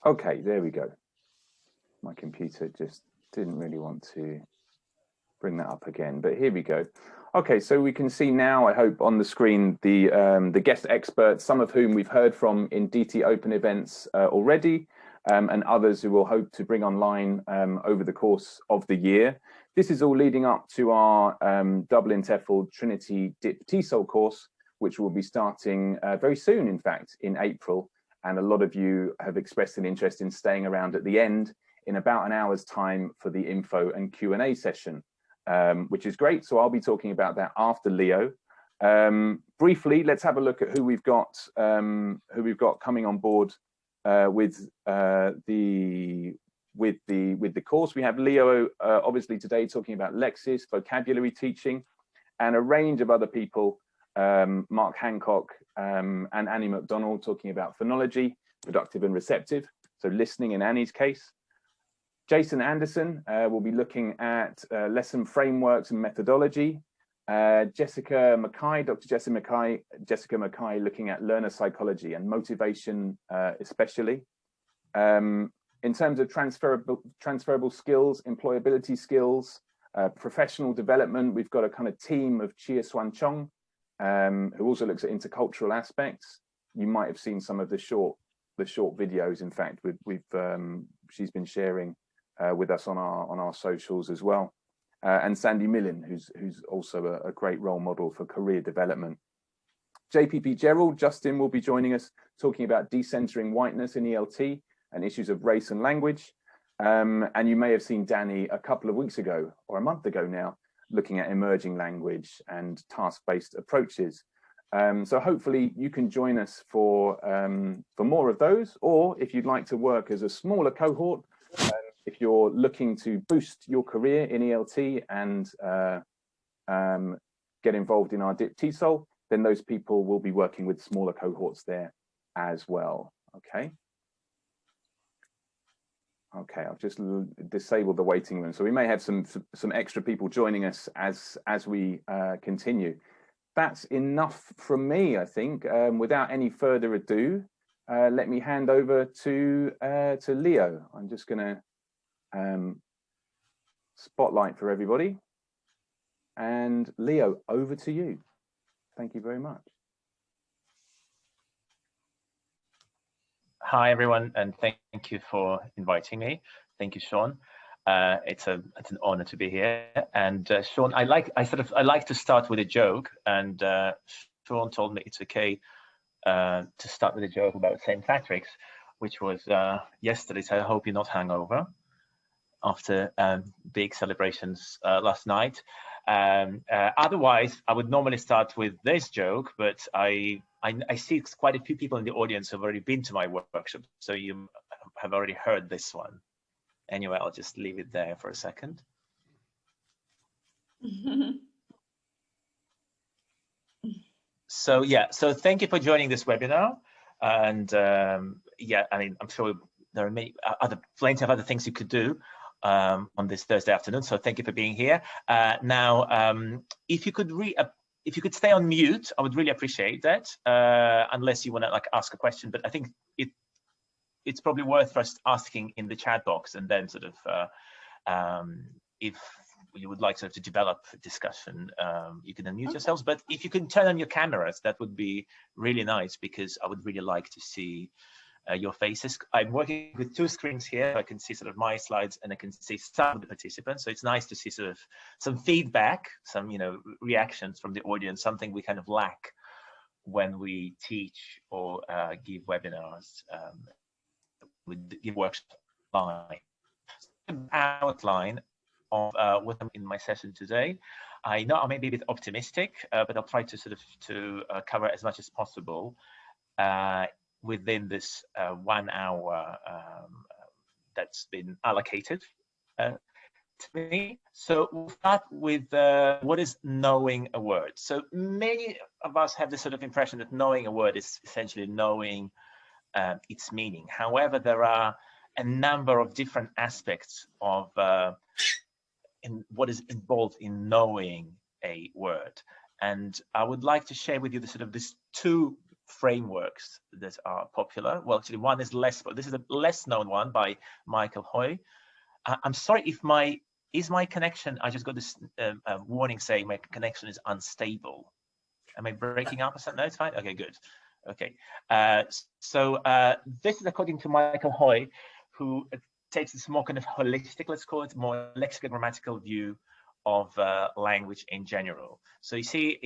Okay, there we go. My computer just didn't really want to bring that up again, but here we go. Okay, so we can see now, I hope, on the screen the guest experts, some of whom we've heard from in DT Open events already, and others who we'll hope to bring online over the course of the year. This is all leading up to our Dublin TEFL Trinity Dip TESOL course, which will be starting very soon, in fact, in April. And a lot of you have expressed an interest in staying around at the end in about an hour's time for the info and Q&A session, which is great. So I'll be talking about that after Leo. Briefly, let's have a look at who we've got coming on board with the course. We have Leo obviously today talking about lexis, vocabulary teaching, and a range of other people, Mark Hancock and Annie McDonald, talking about phonology, productive and receptive, so listening in Annie's case. Jason Anderson will be looking at lesson frameworks and methodology. Jessica Mackay, Dr. Jessica Mackay looking at learner psychology and motivation especially. In terms of transferable skills, employability skills, professional development, we've got a kind of team of Chia Swan Chong, who also looks at intercultural aspects. You might have seen some of the short videos, in fact, she's been sharing with us on our socials as well. And Sandy Millen, who's also a great role model for career development. JPP Gerald, Justin will be joining us talking about decentering whiteness in ELT and issues of race and language. And you may have seen Danny a couple of weeks ago, or a month ago now, looking at emerging language and task-based approaches. So hopefully you can join us for more of those, or if you'd like to work as a smaller cohort, if you're looking to boost your career in ELT and get involved in our DIP TESOL, then those people will be working with smaller cohorts there as well. Okay. Okay, I've just disabled the waiting room, so we may have some extra people joining us as we continue. That's enough from me, I think. Without any further ado, let me hand over to Leo. I'm just going to spotlight for everybody. And Leo, over to you. Thank you very much. Hi everyone, and thank you for inviting me. Thank you, Sean. It's an honor to be here. And Sean, I like to start with a joke, and Sean told me it's okay to start with a joke about St. Patrick's, which was yesterday. So I hope you're not hungover after big celebrations last night. Otherwise, I would normally start with this joke, but I see quite a few people in the audience who have already been to my workshop, so you have already heard this one. Anyway, I'll just leave it there for a second. So yeah, so thank you for joining this webinar. And yeah, I mean, I'm sure there are plenty of other things you could do on this Thursday afternoon. So thank you for being here. Now, if you could stay on mute, I would really appreciate that, unless you want to ask a question. But I think it's probably worth first asking in the chat box, and then sort of if you would like to develop a discussion, you can unmute yourselves. But if you can turn on your cameras, that would be really nice, because I would really like to see your faces. I'm working with two screens here. I can see sort of my slides, and I can see some of the participants. So it's nice to see sort of some feedback, some reactions from the audience, something we kind of lack when we teach or give webinars. We give workshops live. Outline of what I'm in my session today. I know I may be a bit optimistic, but I'll try to sort of cover as much as possible within this 1 hour that's been allocated to me. So we'll start with what is knowing a word. So many of us have this sort of impression that knowing a word is essentially knowing its meaning. However, there are a number of different aspects of in what is involved in knowing a word. And I would like to share with you the sort of these two frameworks that are popular. Well, actually, one is less. This is a less known one by Michael Hoy. I'm sorry if my connection. I just got this warning saying my connection is unstable. Am I breaking up or something? No, it's fine. Okay, good. Okay, so this is according to Michael Hoy, who takes this more kind of holistic, let's call it, more lexical grammatical view of language in general. So you see,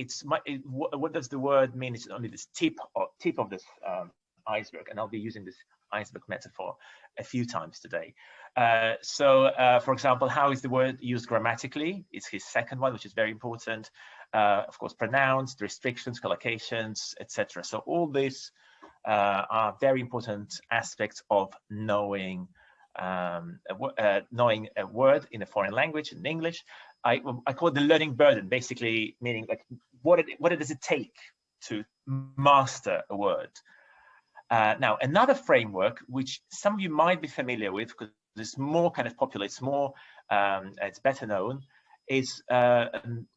what does the word mean? It's only this tip of this iceberg, and I'll be using this iceberg metaphor a few times today. For example, how is the word used grammatically? It's his second one, which is very important. Of course, pronounced, restrictions, collocations, etc. So all these are very important aspects of knowing knowing a word in a foreign language, in English. I call it the learning burden, basically meaning like what does it take to master a word. Now, another framework which some of you might be familiar with because it's more kind of popular, it's more it's better known, is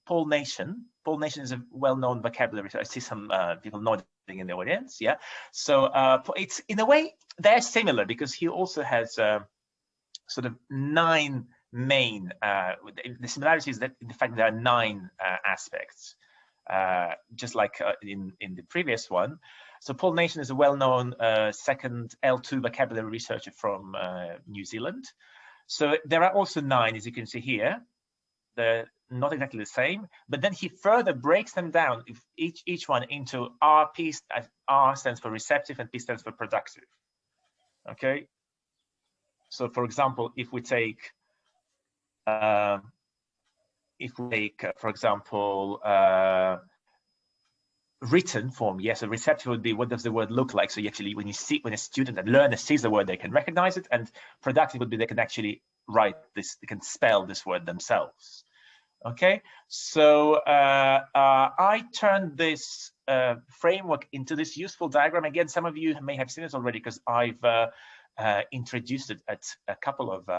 Collocation. Collocation is a well-known vocabulary. I see some people nodding in the audience. Yeah, so it's in a way they're similar because he also has sort of 9 main. The similarity is that the fact there are 9 aspects, just like in the previous one. So Collocation is a well-known second L2 vocabulary researcher from New Zealand. So there are also 9, as you can see here. They're not exactly the same, but then he further breaks them down, each one into RP. R stands for receptive and P stands for productive. Okay. So for example, if we take, for example, written form, yes, a receptive would be what does the word look like? So you actually, when a student and learner sees the word, they can recognize it, and productive would be they can actually write this, they can spell this word themselves. Okay, so I turned this framework into this useful diagram. Again, some of you may have seen this already because I've introduced it at a couple of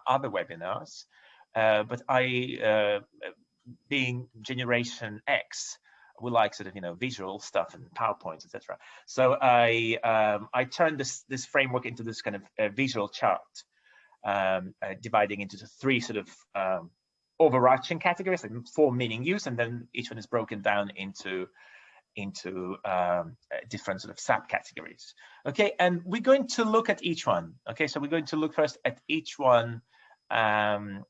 other webinars. But I, being Generation X, we like sort of visual stuff and PowerPoints, etc. So I turned this framework into this kind of visual chart, dividing into 3 sort of overarching categories, like 4 meaning use, and then each one is broken down into different sort of subcategories. Okay, and we're going to look at each one. Okay, so we're going to look first at each one in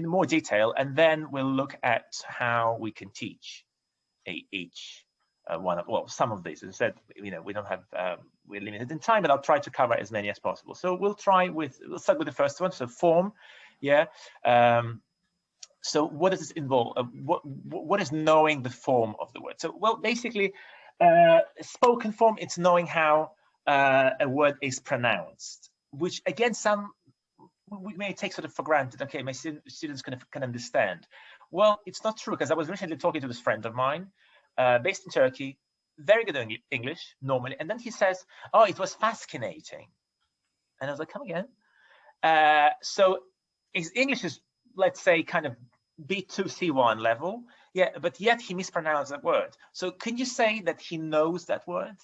more detail, and then we'll look at how we can teach each one of, well, some of these. As I said, we don't have, we're limited in time, but I'll try to cover as many as possible. So we'll start with the first one. So form, yeah. So what does this involve? What is knowing the form of the word? So, well, basically, spoken form, it's knowing how a word is pronounced, which again, we may take sort of for granted. Okay, my students can understand. Well, it's not true, because I was recently talking to this friend of mine based in Turkey, very good in English normally, and then he says, "Oh, it was fascinating," and I was like, "Come again?" So his English is, let's say, kind of B2 C1 level, yeah, but yet he mispronounced that word. So can you say that he knows that word?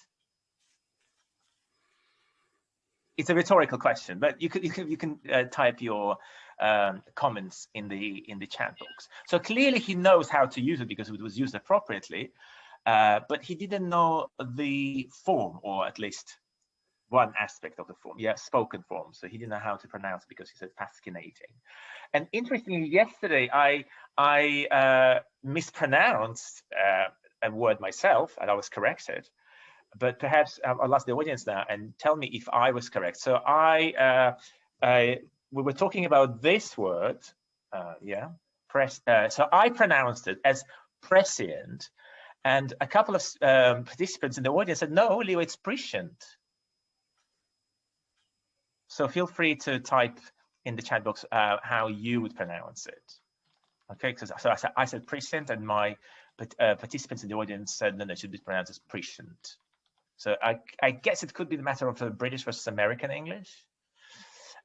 It's a rhetorical question, but you can type your comments in the chat box. So clearly he knows how to use it because it was used appropriately, but he didn't know the form, or at least one aspect of the form, yeah, spoken form. So he didn't know how to pronounce it because he said fascinating. And interestingly, yesterday I mispronounced a word myself, and I was corrected. But perhaps I'll ask the audience now and tell me if I was correct. So we were talking about this word, yeah, so I pronounced it as prescient, and a couple of participants in the audience said, "No, Leo, it's prescient." So feel free to type in the chat box how you would pronounce it. Okay, because so I said prescient, and my participants in the audience said, no, it should be pronounced as prescient. So I guess it could be the matter of British versus American English.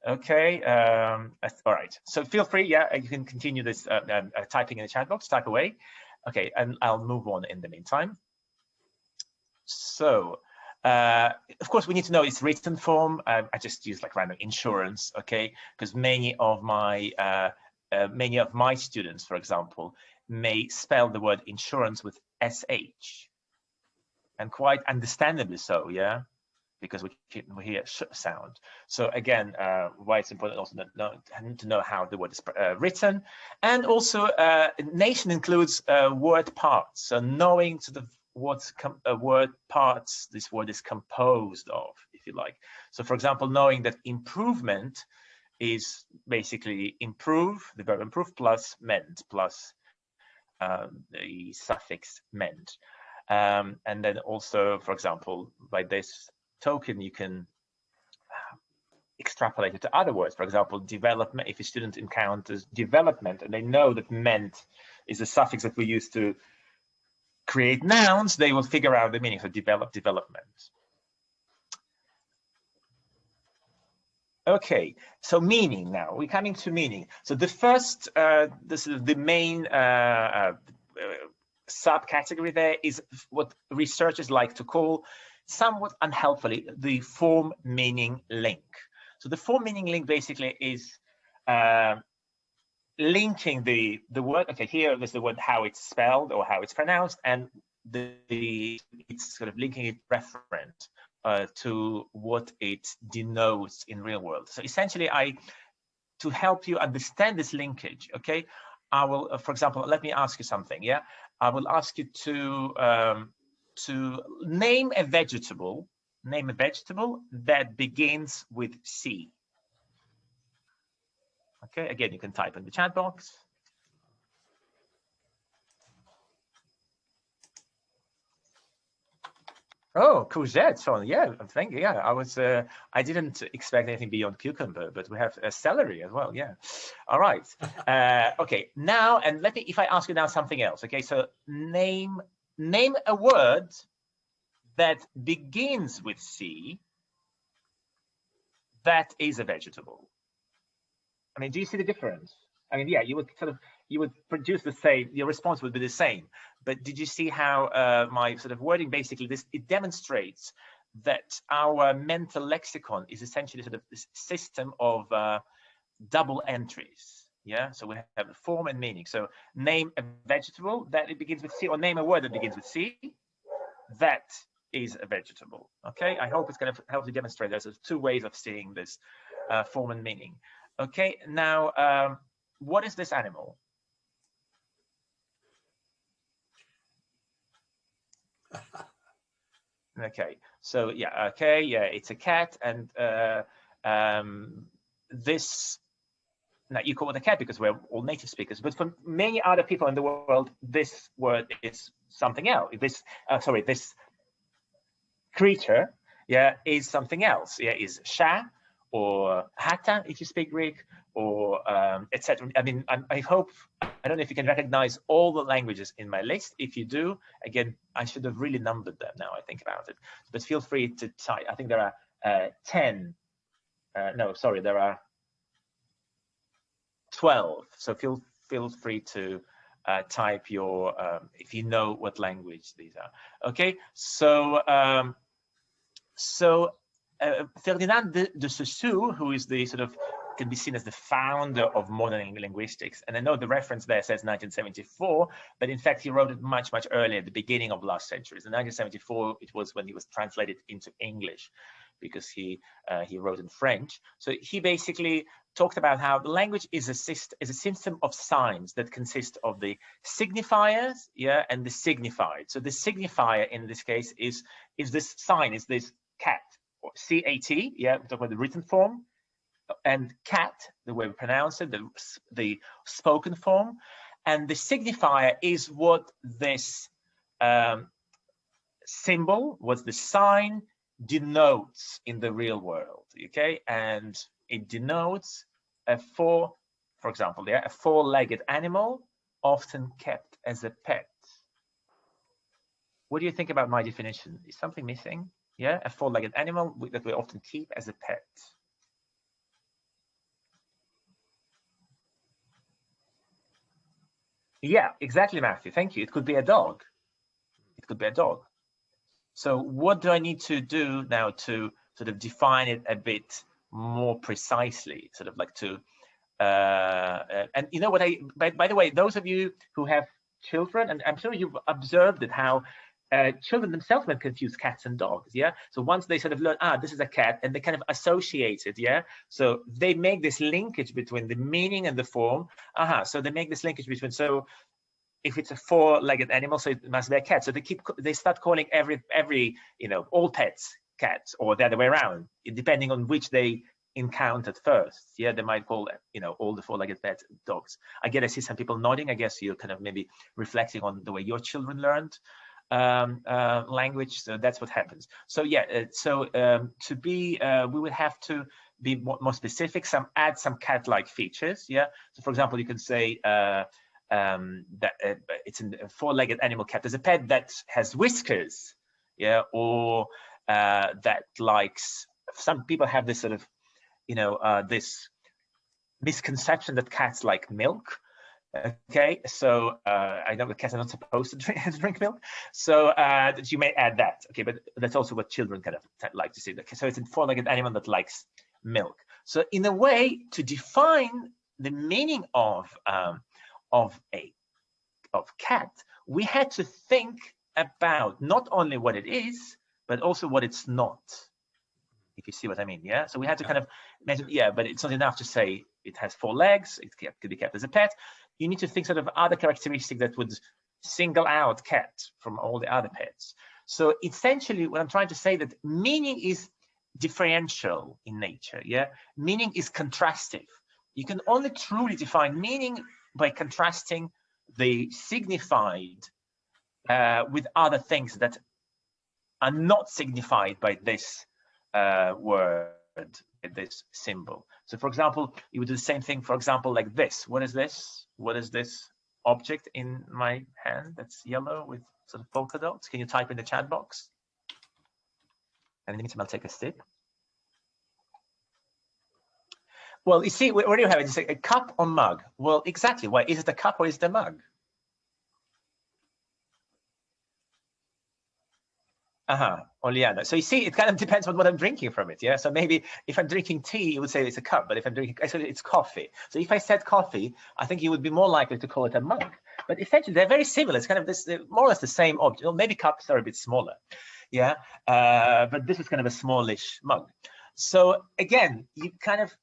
Okay, all right. So feel free, yeah, you can continue this typing in the chat box, type away. Okay, and I'll move on in the meantime. So, of course, we need to know its written form. I just use like random insurance, okay? Because many of my students, for example, may spell the word insurance with sh, and quite understandably so, yeah, because we hear sh sound. So again, why it's important also to know how the word is written, and also nation includes word parts. So knowing sort of what word parts this word is composed of, if you like. So for example, knowing that improvement is basically improve, the verb improve, plus ment, plus the suffix ment. And then also, for example, by this token, you can extrapolate it to other words. For example, development. If a student encounters development and they know that ment is a suffix that we use to create nouns, they will figure out the meaning. So development. Okay, so meaning now. We're coming to meaning. So the first, this is the main subcategory there is what researchers like to call, somewhat unhelpfully, the form meaning link. So the form meaning link basically is linking the word. Okay, here there's the word how it's spelled or how it's pronounced, and it's sort of linking it referent to what it denotes in real world. So essentially, to help you understand this linkage, okay, I will, for example, let me ask you something. Yeah, I will ask you to name a vegetable. Name a vegetable that begins with C. Okay, again, you can type in the chat box. Oh, courgette. So yeah, thank you. Yeah, I didn't expect anything beyond cucumber, but we have celery as well. Yeah. All right. Okay. Now, and let me, if I ask you now something else. Okay. So name a word that begins with C that is a vegetable. I mean, do you see the difference? I mean, yeah, you would produce the same, your response would be the same. But did you see how my sort of wording, basically, it demonstrates that our mental lexicon is essentially sort of this system of double entries. Yeah, so we have the form and meaning. So name a vegetable that it begins with C, or name a word that begins with C that is a vegetable. Okay, I hope it's going to help you demonstrate there's two ways of seeing this form and meaning. Okay, now what is this animal? Okay, so yeah, okay, yeah, it's a cat, and this, now you call it a cat because we're all native speakers, but for many other people in the world, this word is something else. This creature, yeah, is something else. Yeah, is sha or hata if you speak Greek, or etc. I mean, I hope, I don't know if you can recognize all the languages in my list. If you do, again, I should have really numbered them now I think about it. But feel free to type. I think there are 10. No, sorry, there are 12. So feel free to type your, if you know what language these are. Okay, so Ferdinand de Saussure, who is the sort of, can be seen as the founder of modern linguistics, and I know the reference there says 1974, but in fact he wrote it much earlier, at the beginning of last century. In 1974, it was when he was translated into English, because he wrote in French. So he basically talked about how the language is a system of signs that consist of the signifiers, yeah, and the signified. So the signifier in this case is this sign, is this cat, or C-A-T, yeah, we're talking about the written form, and cat, the way we pronounce it, the spoken form, and the signifier is what this symbol, what the sign denotes in the real world, okay? And it denotes for example, yeah, a four-legged animal often kept as a pet. What do you think about my definition? Is something missing? Yeah, a four-legged animal that we often keep as a pet. Yeah, exactly, Matthew. Thank you. It could be a dog. It could be a dog. So what do I need to do now to sort of define it a bit more precisely, sort of like to, and you know what by the way, those of you who have children, and I'm sure you've observed it, how children themselves might confuse cats and dogs, yeah? So once they sort of learn, this is a cat, and they kind of associate it, yeah? So they make this linkage between the meaning and the form. So they make this linkage between, so if it's a four-legged animal, so it must be a cat. So they start calling every all pets cats, or the other way around, depending on which they encountered first. Yeah, they might call all the four-legged pets dogs. I see some people nodding. I guess you're kind of maybe reflecting on the way your children learned language. So that's what happens. So yeah, to be, we would have to be more specific. Add some cat-like features. Yeah. So for example, you can say that it's a four-legged animal cat. There's a pet that has whiskers. Yeah, or that likes. Some people have this sort of this misconception that cats like milk. Okay, so I know that cats are not supposed to drink milk, so that you may add that. Okay, but that's also what children kind of like to see. So it's a four-legged animal that likes milk. So in a way, to define the meaning of cat, we had to think about not only what it is, but also what it's not. If you see what I mean, yeah. So we had to kind of imagine, yeah, but it's not enough to say it has four legs. It could be kept as a pet. You need to think sort of other characteristics that would single out cat from all the other pets. So essentially, what I'm trying to say that meaning is differential in nature. Yeah, meaning is contrastive. You can only truly define meaning by contrasting the signified with other things that are not signified by this word, this symbol. So for example, you would do the same thing, for example, like this. What is this? What is this object in my hand that's yellow with sort of polka dots? Can you type in the chat box? And in the meantime, I'll take a sip. Well, you see, what do you have? It's a cup or mug. Well, exactly. Why is it a cup or is it a mug? Oleana. So you see, it kind of depends on what I'm drinking from it. Yeah. So maybe if I'm drinking tea, you would say it's a cup. But if I'm drinking, actually, it's coffee. So if I said coffee, I think you would be more likely to call it a mug. But essentially, they're very similar. It's kind of this, more or less the same object. Well, maybe cups are a bit smaller. Yeah. But this is kind of a smallish mug. So again, you kind of,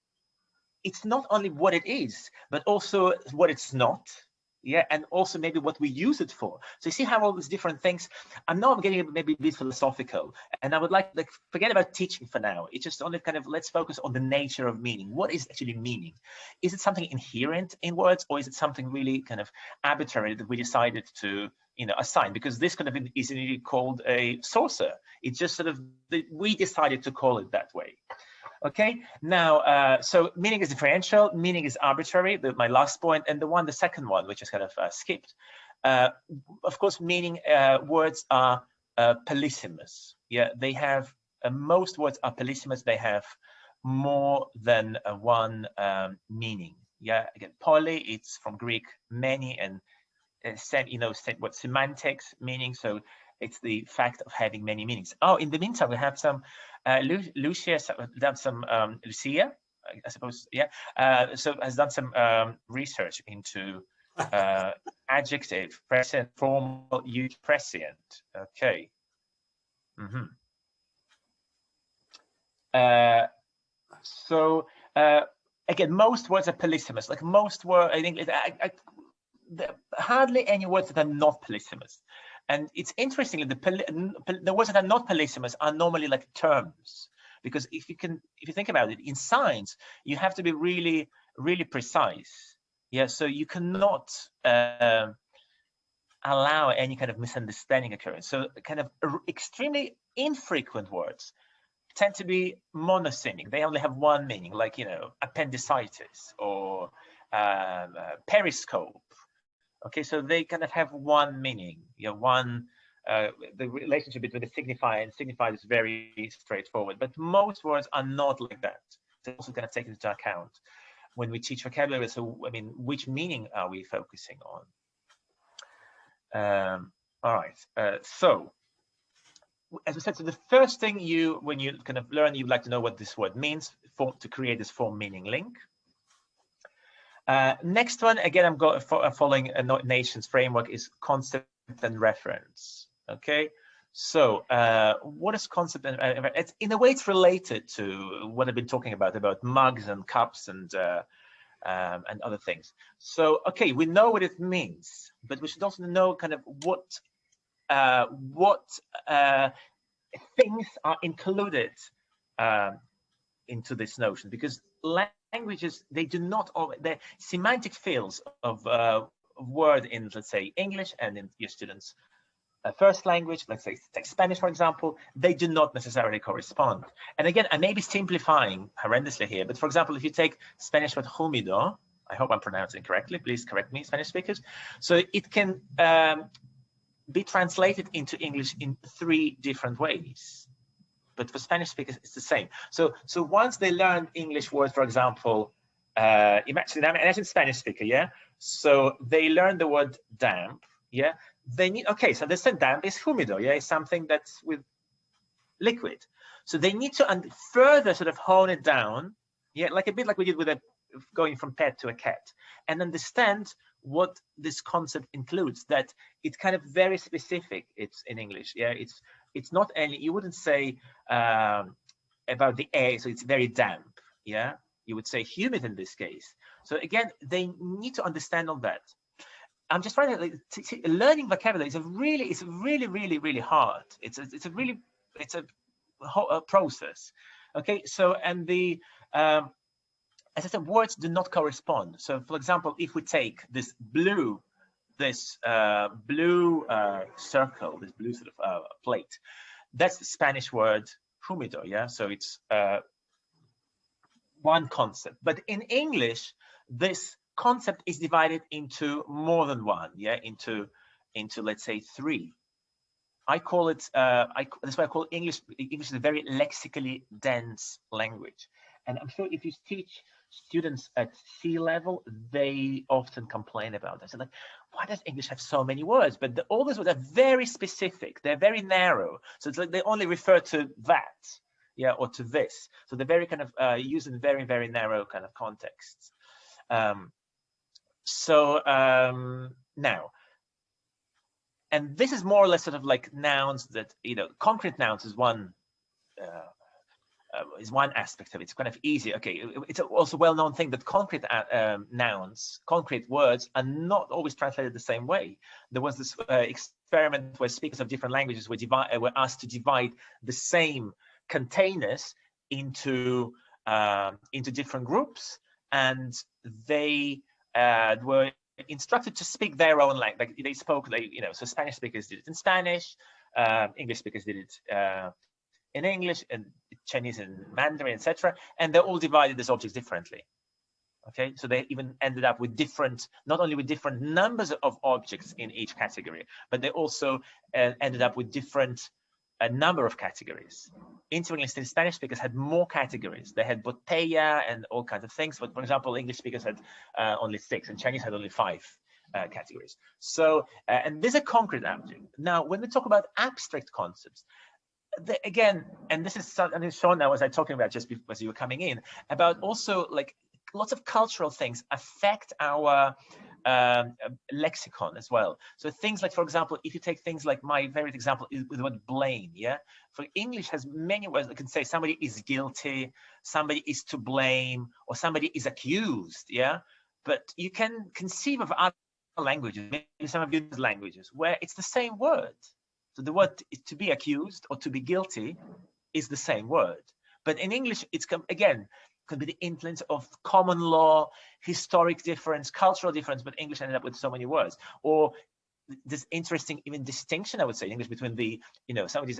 it's not only what it is, but also what it's not. Yeah, and also maybe what we use it for. So you see how all these different things. I'm getting maybe a bit philosophical, and I would like forget about teaching for now. It's just only kind of let's focus on the nature of meaning. What is actually meaning? Is it something inherent in words, or is it something really kind of arbitrary that we decided to assign? Because this could have been easily called a saucer. It's just sort of we decided to call it that way. Okay, now, so meaning is differential, meaning is arbitrary, my last point, and the second one, which is kind of skipped. Of course, meaning words are polysemous. Yeah, they have, most words are polysemous, they have more than one meaning. Yeah, again, poly, it's from Greek many, and what semantics meaning, so it's the fact of having many meanings. Oh, in the meantime, we have some Lucia done some Lucia, I suppose, yeah. So has done some research into adjective, present, formal, use, prescient. Okay. So again, most words are polysemous. Like most words, I think hardly any words that are not polysemous. And it's interesting, the words that are not polysemous are normally like terms, because if you think about it, in science, you have to be really, really precise. Yeah, so you cannot allow any kind of misunderstanding occurring. So kind of extremely infrequent words tend to be monosemic. They only have one meaning, like, appendicitis or periscope. Okay, so they kind of have one meaning. The relationship between the signifier and signified is very straightforward, but most words are not like that. So also going to take into account when we teach vocabulary. So, I mean, which meaning are we focusing on? All right, so as I said, so the first thing when you kind of learn, you'd like to know what this word means to create this form meaning link. Next one, again, I'm following a Nations framework, is concept and reference. Okay, so what is concept and it's in a way it's related to what I've been talking about mugs and cups and other things. So okay, we know what it means, but we should also know kind of what things are included into this notion, because languages, they do not always, the semantic fields of word in, let's say, English and in your students' first language, let's say take Spanish, for example, they do not necessarily correspond. And again, I may be simplifying horrendously here, but for example, if you take Spanish word humido, I hope I'm pronouncing it correctly, please correct me, Spanish speakers. So it can be translated into English in 3 different ways. But for Spanish speakers, it's the same. So once they learn English words, for example, imagine Spanish speaker, yeah? So they learn the word damp, yeah? They need, okay, so they said damp is humido, yeah? It's something that's with liquid. So they need to further sort of hone it down, yeah? Like a bit like we did with going from pet to a cat, and understand what this concept includes, that it's kind of very specific. It's in English, yeah? It's not any, you wouldn't say about the air, so it's very damp, yeah? You would say humid in this case. So again, they need to understand all that. I'm just trying to learning vocabulary is really hard. It's a process. Okay, so and the as I said, words do not correspond. So for example, if we take this blue circle, this blue sort of plate, that's the Spanish word humido, yeah? So it's one concept. But in English, this concept is divided into more than one, yeah? Into let's say 3. I call it, that's why I call English is a very lexically dense language. And I'm sure if you teach students at C level, they often complain about this. They're like, why does English have so many words? But all those words are very specific. They're very narrow. So it's like they only refer to that, yeah, or to this. So they're very kind of used in very, very narrow kind of contexts. Now, and this is more or less sort of like nouns that, you know, concrete nouns is one aspect of it. It's kind of easy. Okay, it's also a well-known thing that concrete nouns, concrete words are not always translated the same way. There was this experiment where speakers of different languages were asked to divide the same containers into different groups, and they were instructed to speak their own language. Like they spoke, so Spanish speakers did it in Spanish, English speakers did it in English, and Chinese and Mandarin, etc. And they're all divided as objects differently. Okay, so they even ended up with different, not only with different numbers of objects in each category, but they also ended up with different number of categories. Interestingly, Spanish speakers had more categories. They had botella and all kinds of things. But for example, English speakers had only 6, and Chinese had only 5 categories. So, and these are concrete objects. Now, when we talk about abstract concepts, again, and this is something shown now as I'm talking about just as you were coming in, about also like lots of cultural things affect our lexicon as well. So things like, for example, if you take things like my favorite example is with the word blame, yeah? For English has many words that can say somebody is guilty, somebody is to blame, or somebody is accused, yeah? But you can conceive of other languages, maybe some of your languages, where it's the same word. So the word to be accused or to be guilty is the same word. But in English, it's, again, could be the influence of common law, historic difference, cultural difference, but English ended up with so many words. Or this interesting even distinction, I would say, in English between the, somebody's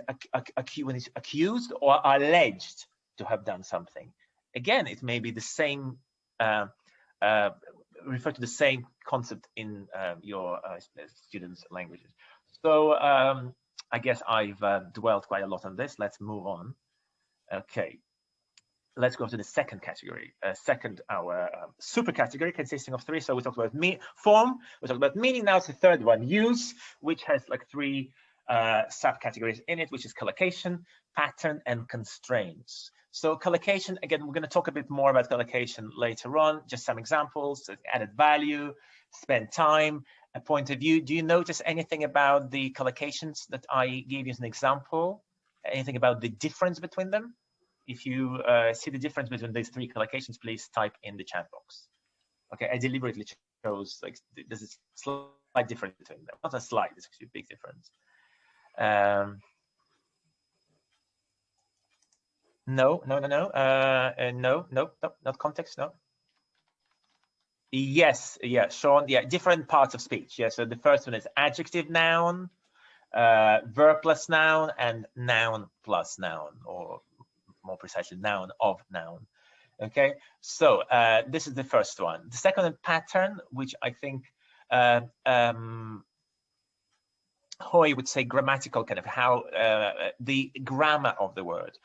accused or alleged to have done something. Again, it may be the same, refer to the same concept in your students' languages. So I guess I've dwelled quite a lot on this. Let's move on. Okay. Let's go to the second category. Our super category consisting of 3. So we talked about form, we talked about meaning. Now it's the third one, use, which has like 3 subcategories in it, which is collocation, pattern, and constraints. So collocation, again, we're going to talk a bit more about collocation later on. Just some examples: added value, spend time, a point of view. Do you notice anything about the collocations that I gave you as an example? Anything about the difference between them? If you see the difference between these three collocations, please type in the chat box. Okay, I deliberately chose, like, there's a slight difference between them. Not a slight, it's actually a big difference. No, not context, no. Yes, yeah, Sean, yeah, different parts of speech. Yeah, so the first one is adjective noun, verb plus noun, and noun plus noun, or more precisely, noun of noun. Okay, so this is the first one. The second one, pattern, which I think Hoy would say grammatical, kind of how the grammar of the word.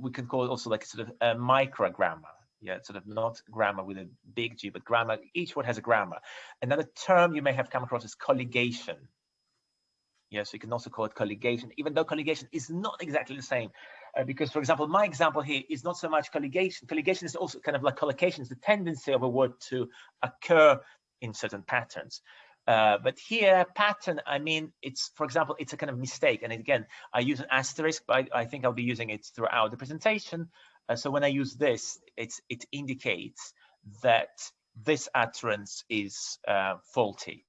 We could call it also like sort of a micro grammar. Yeah, sort of not grammar with a big G, but grammar. Each word has a grammar. Another term you may have come across is collegation. Yes, you can also call it collegation, even though collegation is not exactly the same. Because, for example, my example here is not so much collegation. Collegation is also kind of like collocation, is the tendency of a word to occur in certain patterns. But here, pattern, I mean, it's, for example, it's a kind of mistake. And again, I use an asterisk, but I think I'll be using it throughout the presentation. So when I use this, it indicates that this utterance is faulty.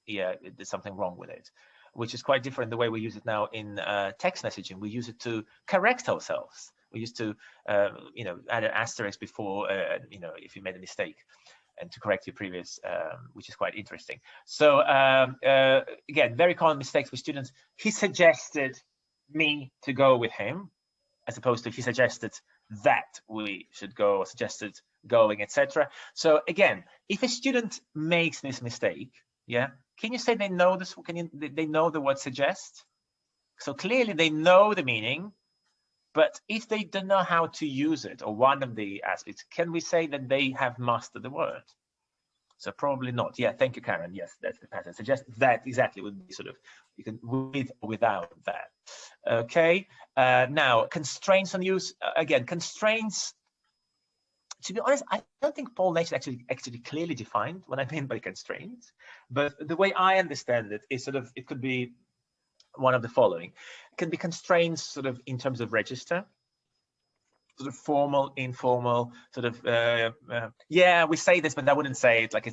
Yeah, there's something wrong with it, which is quite different the way we use it now in text messaging. We use it to correct ourselves. We used to, you know, add an asterisk before, you know, if you made a mistake, and to correct your previous, which is quite interesting. So again, very common mistakes for students. He suggested me to go with him, as opposed to he suggested that we should go, or suggested going, etc. So again, if a student makes this mistake, yeah, can you say they know this? They know the word suggest? So clearly they know the meaning, but if they don't know how to use it, or one of the aspects, can we say that they have mastered the word? So probably not. Yeah, thank you, Karen. Yes, that's the pattern. Suggest that exactly would be sort of, you can with or without that. Okay. Now, constraints on use. Again, constraints. To be honest, I don't think Paul Nash actually clearly defined what I mean by constraints. But the way I understand it is sort of, it could be one of the following. It can be constraints sort of in terms of register, sort of formal, informal, sort of, yeah, we say this, but I wouldn't say it like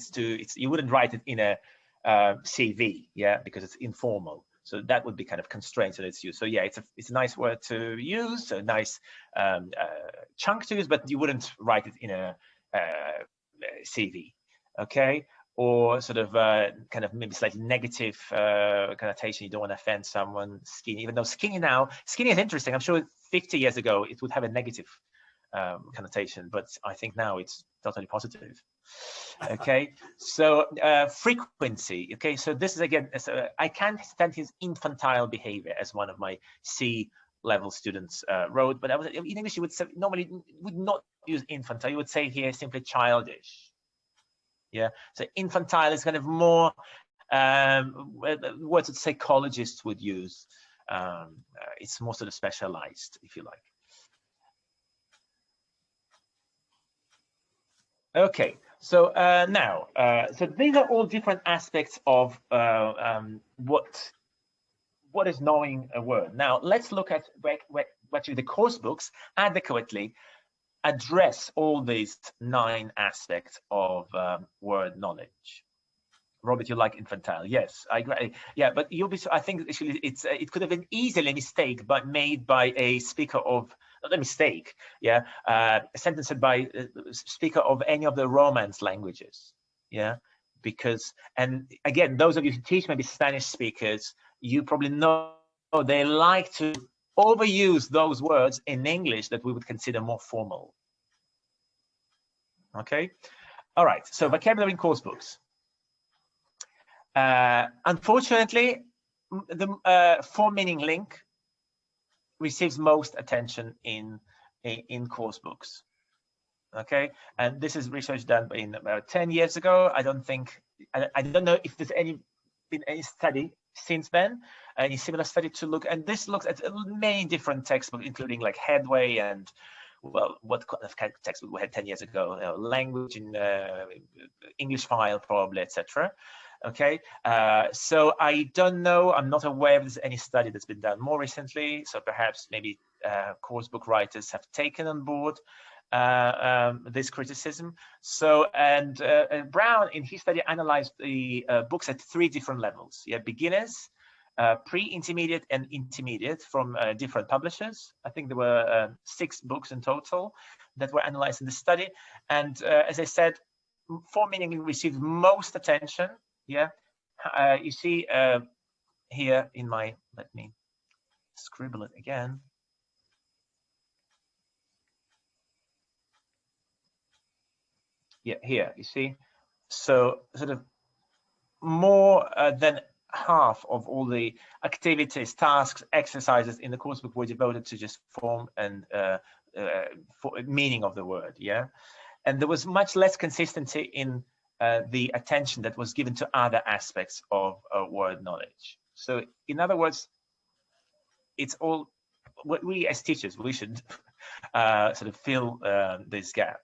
you wouldn't write it in a CV, yeah, because it's informal. So that would be kind of constraints that it's used. So yeah, it's a nice word to use, a nice chunk to use, but you wouldn't write it in a CV, okay? Or sort of kind of maybe slightly negative connotation. You don't want to offend someone. Skinny, even though skinny is interesting. I'm sure 50 years ago it would have a negative connotation, but I think now it's totally positive. Okay, so frequency. Okay, so this is again, I can't stand his infantile behavior, as one of my C level students wrote. But in English, you would say, normally would not use infantile. You would say here simply childish. Yeah, so infantile is kind of more words that psychologists would use. It's more sort of specialized, if you like. Okay, so now, so these are all different aspects of what is knowing a word. Now, let's look at actually the course books adequately address all these 9 aspects of word knowledge. Robert, you like infantile? Yes, I agree. Yeah, but you'll be. I think actually it could have been easily a mistake, but made by a speaker of, not a mistake. Yeah, a sentence said by a speaker of any of the Romance languages. Yeah, because, and again, those of you who teach maybe Spanish speakers, you probably know they like to overuse those words in English that we would consider more formal. Okay, all right. So vocabulary in course books. Unfortunately, the form meaning link receives most attention in course books. Okay, and this is research done in about 10 years ago. I don't know if there's been any study since then, and a similar study to look, and this looks at many different textbooks, including like Headway and, well, what kind of textbook we had 10 years ago, language in English file probably, etc. Okay, so I don't know, I'm not aware if there's any study that's been done more recently, so perhaps maybe course book writers have taken on board this criticism. So, and Brown in his study analyzed the books at 3 different levels. Yeah, beginners, pre-intermediate, and intermediate from different publishers. I think there were 6 books in total that were analyzed in the study. And as I said, 4 meaning received most attention. Yeah, you see here in my, let me scribble it again. Yeah, here you see. So sort of more than half of all the activities, tasks, exercises in the coursebook were devoted to just form and meaning of the word. Yeah, and there was much less consistency in the attention that was given to other aspects of word knowledge. So in other words, it's all what we as teachers, we should sort of fill this gap.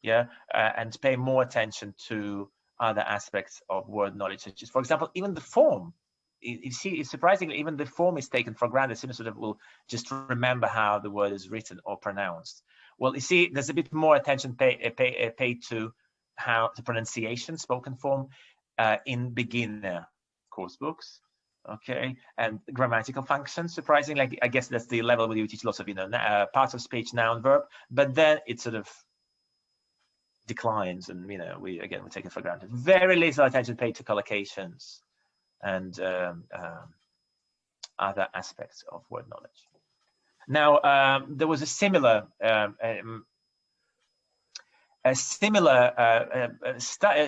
Yeah, and pay more attention to other aspects of word knowledge, such as, for example, even the form. You see, surprisingly, even the form is taken for granted. Students sort of will just remember how the word is written or pronounced. Well, you see, there's a bit more attention paid to how the pronunciation, spoken form, in beginner course books. Okay, and grammatical functions. Surprisingly, like, I guess that's the level where you teach lots of, you know, parts of speech, noun, verb, but then it sort of declines, and, you know, we take it for granted. Very little attention paid to collocations and other aspects of word knowledge. Now, there was a similar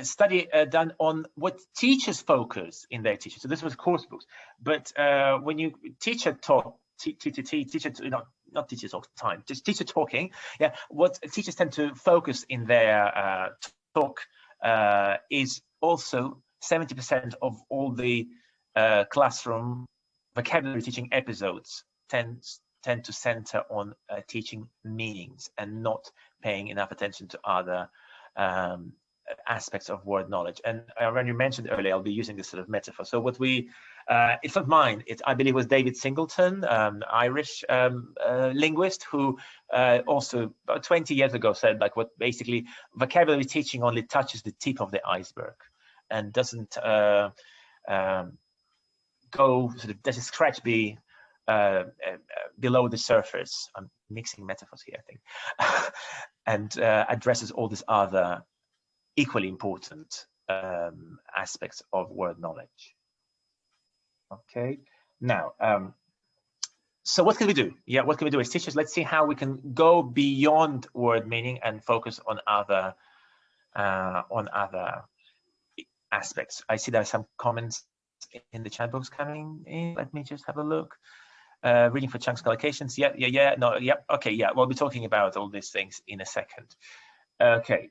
study done on what teachers focus in their teaching. So this was course books, but when you teacher talk, not teacher talk time, just teacher talking. Yeah, what teachers tend to focus in their talk is also 70% of all the classroom vocabulary teaching episodes tend to center on teaching meanings and not paying enough attention to other aspects of word knowledge. And when you mentioned earlier, I'll be using this sort of metaphor. So what we, it's not mine, I believe it was David Singleton, Irish linguist, who also about 20 years ago said, like, what basically vocabulary teaching only touches the tip of the iceberg and doesn't go sort of, doesn't scratch below the surface. I'm mixing metaphors here, I think, and addresses all these other equally important aspects of word knowledge. Okay, now, so what can we do? Yeah, what can we do as teachers? Let's see how we can go beyond word meaning and focus on other aspects. I see there are some comments in the chat box coming in. Let me just have a look. Reading for chunks, collocations. Yeah. No, yep. Okay, yeah. We'll be talking about all these things in a second. Okay.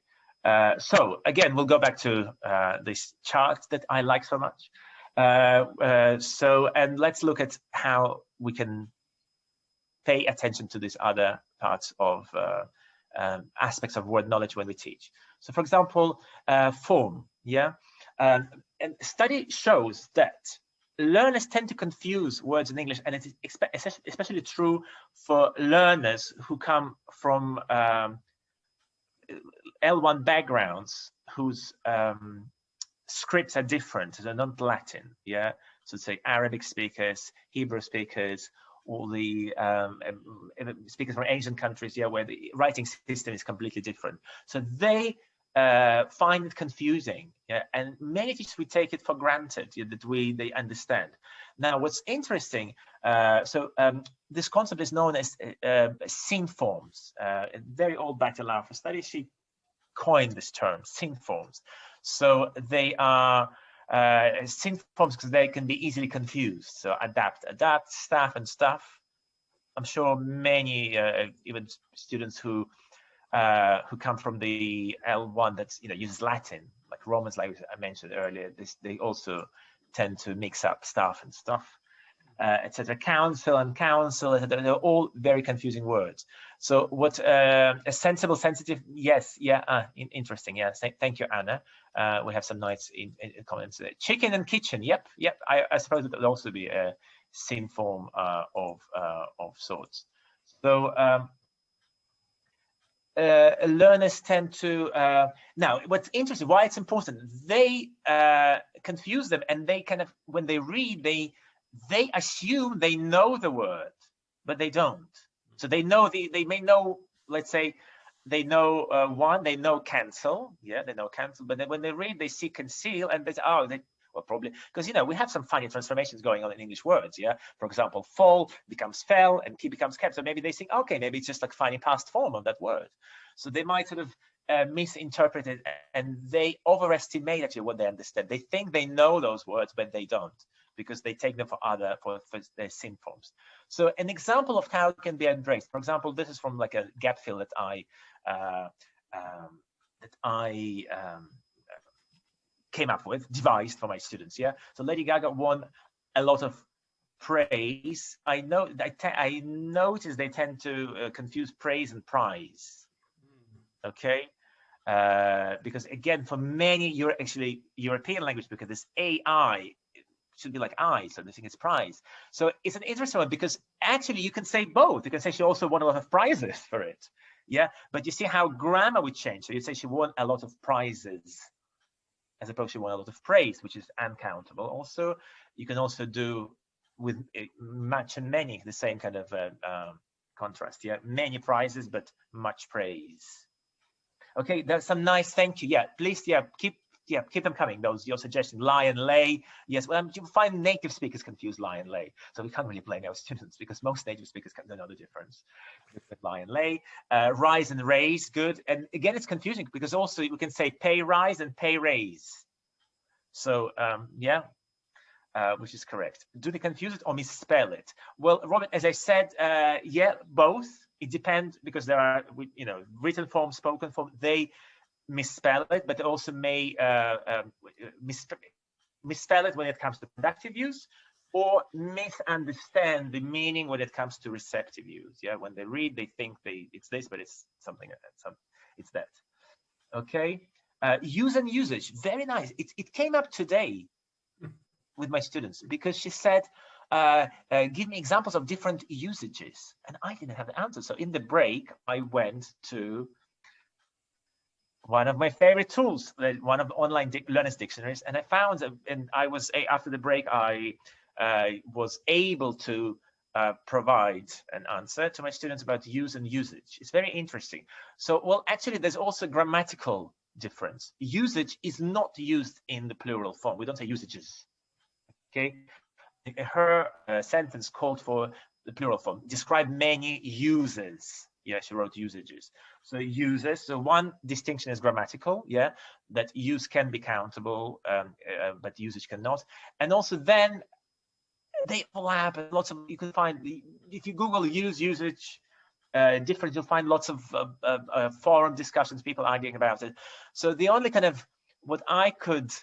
So again, we'll go back to this chart that I like so much. And let's look at how we can pay attention to these other parts of aspects of word knowledge when we teach. So, for example, form. Yeah. And study shows that learners tend to confuse words in English, and it is especially true for learners who come from L1 backgrounds whose scripts are different, they're not Latin. Yeah, so say Arabic speakers, Hebrew speakers, all the speakers from Asian countries, yeah, where the writing system is completely different. So they find it confusing, yeah, and many teachers, we take it for granted, yeah, that they understand. Now, what's interesting, this concept is known as Syn Forms. A very old baccalaureate study, she coined this term, Syn Forms. So they are Syn Forms because they can be easily confused. So adapt, staff, and stuff. I'm sure many even students who come from the L1 that's uses Latin, like Romans, like I mentioned earlier, they also tend to mix up stuff and stuff, etc. Council and council, they're all very confusing words. So what a sensible, sensitive, yes, yeah, interesting, yeah. Thank you, Anna. We have some nice in comments. Chicken and kitchen, yep. I suppose it would also be a Syn form of sorts. So learners tend to now. What's interesting, why it's important? They confuse them, and they kind of, when they read, they assume they know the word, but they don't. So they know they may know, let's say, they know one, they know cancel, yeah, they know cancel, but then when they read, they see conceal, and they say, oh, well, probably because we have some funny transformations going on in English words, yeah. For example, fall becomes fell, and keep becomes kept. So maybe they think, okay, maybe it's just like funny past form of that word. So they might sort of misinterpret it, and they overestimate actually what they understand. They think they know those words, but they don't, because they take them for their Syn forms. So an example of how it can be embraced. For example, this is from like a gap fill that I came up with, devised for my students. Yeah. So Lady Gaga won a lot of praise. I notice they tend to confuse praise and prize. Okay. Because again, for many European language, because this AI should be like I, so they think it's prize. So it's an interesting one, because actually you can say both. You can say she also won a lot of prizes for it. Yeah, but you see how grammar would change. So you say she won a lot of prizes, as opposed to she won a lot of praise, which is uncountable. Also, you can also do with much and many, the same kind of contrast. Yeah, many prizes, but much praise. Okay, there's some nice thank you. Yeah, please, keep them coming. Those your suggestions, lie and lay. Yes, well, you find native speakers confuse lie and lay, so we can't really blame our students, because most native speakers don't know the difference. Lie and lay, rise and raise, good. And again, it's confusing because also we can say pay rise and pay raise. So which is correct. Do they confuse it or misspell it? Well, Robert, as I said, yeah, both. It depends, because there are written form, spoken form. They misspell it, but they also may misspell it when it comes to productive use, or misunderstand the meaning when it comes to receptive use. Yeah, when they read, they think it's this, but it's something else. It's that. Okay. Use and usage, very nice. It came up today with my students, because she said, give me examples of different usages, and I didn't have the answer. So in the break, I went to one of my favorite tools, one of the online learners dictionaries, and I found, and I was after the break, I was able to provide an answer to my students about use and usage. It's very interesting. So, well, actually, there's also grammatical difference. Usage is not used in the plural form. We don't say usages. Okay, her sentence called for the plural form. Describe many uses. Yeah, she wrote usages. So uses. So one distinction is grammatical. Yeah, that use can be countable, but usage cannot. And also then they overlap. Lots of, you can find, if you Google usage different, you'll find lots of forum discussions, people arguing about it. So the only kind of what I could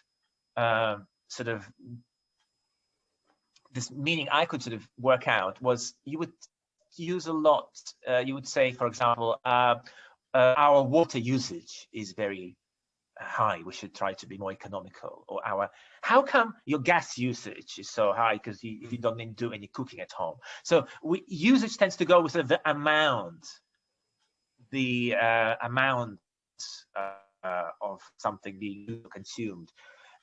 sort of this meaning I could sort of work out was, you would use a lot. You would say, for example, our water usage is very high. We should try to be more economical. Or how come your gas usage is so high? Because you don't do any cooking at home. So usage tends to go with sort of the amount of something being consumed.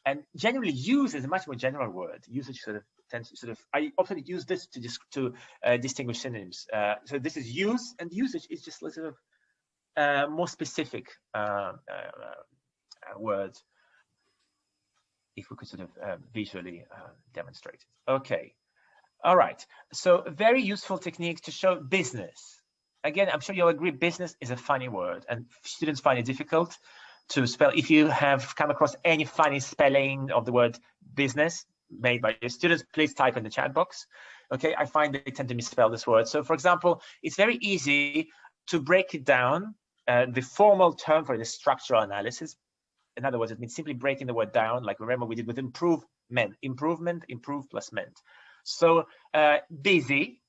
And generally, use is a much more general word. Usage sort of tends to sort of, I often use this to distinguish synonyms. So this is use, and usage is just sort of more specific word, if we could sort of visually demonstrate it. Okay, all right. So very useful technique to show business. Again, I'm sure you'll agree, business is a funny word, and students find it difficult to spell. If you have come across any funny spelling of the word business made by your students, please type in the chat box. Okay, I find they tend to misspell this word. So for example, it's very easy to break it down. The formal term for the structural analysis, In other words, it means simply breaking the word down, like remember we did with improvement, improve plus ment. So busy,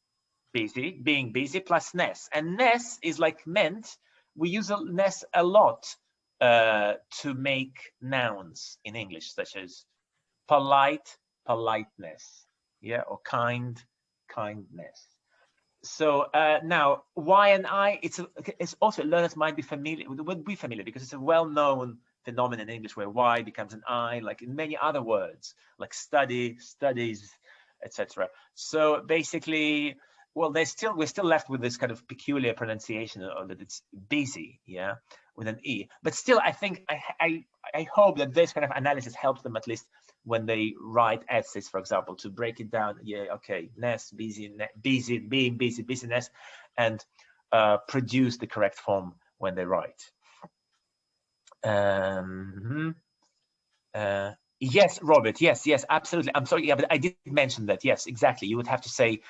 being busy plus ness, and ness is like meant. We use ness a lot to make nouns in English, such as polite, politeness, yeah, or kind, kindness. So now, why and I, it's also learners might be familiar, would be familiar because it's a well-known phenomenon in English where Y becomes an I, like in many other words, like study, studies, etc. So basically, well, we're still left with this kind of peculiar pronunciation of that it's busy, yeah, with an E. But still, I think I hope that this kind of analysis helps them at least when they write essays, for example, to break it down. Yeah, okay, ness, busy, being busy, busyness, and produce the correct form when they write. Yes, Robert. Yes, absolutely. I'm sorry. Yeah, but I did mention that. Yes, exactly. You would have to say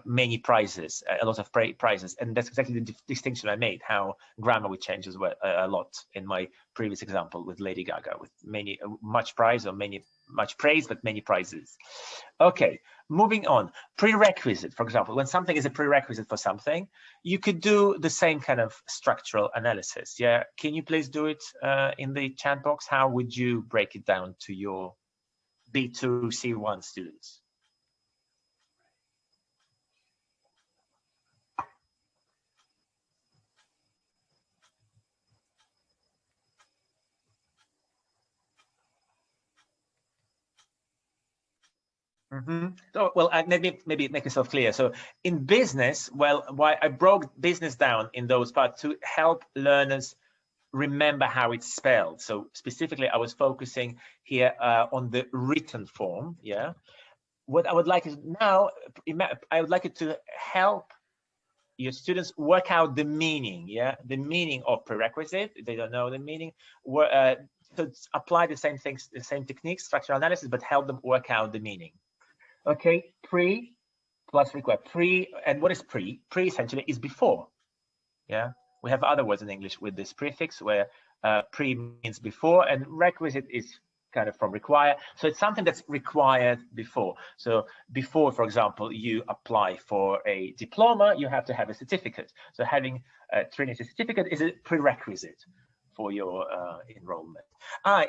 many prizes, a lot of prizes, and that's exactly the distinction I made. How grammar would change as well a lot in my previous example with Lady Gaga, with much prize or much praise, but many prizes. Okay, moving on. Prerequisite, for example, when something is a prerequisite for something, you could do the same kind of structural analysis. Yeah, can you please do it in the chat box? How would you break it down to your B2, C1 students? So, well, maybe make yourself clear. So in business, well, why I broke business down in those parts to help learners remember how it's spelled. So specifically, I was focusing here on the written form. Yeah. What I would like is now, I would like it to help your students work out the meaning. Yeah, the meaning of prerequisite. If they don't know the meaning, to apply the same things, the same techniques, structural analysis, but help them work out the meaning. Okay, pre plus require. Pre, and what is pre? Pre essentially is before. Yeah, we have other words in English with this prefix where pre means before, and requisite is kind of from require. So it's something that's required before. So before, for example, you apply for a diploma, you have to have a certificate. So having a Trinity certificate is a prerequisite for your enrollment.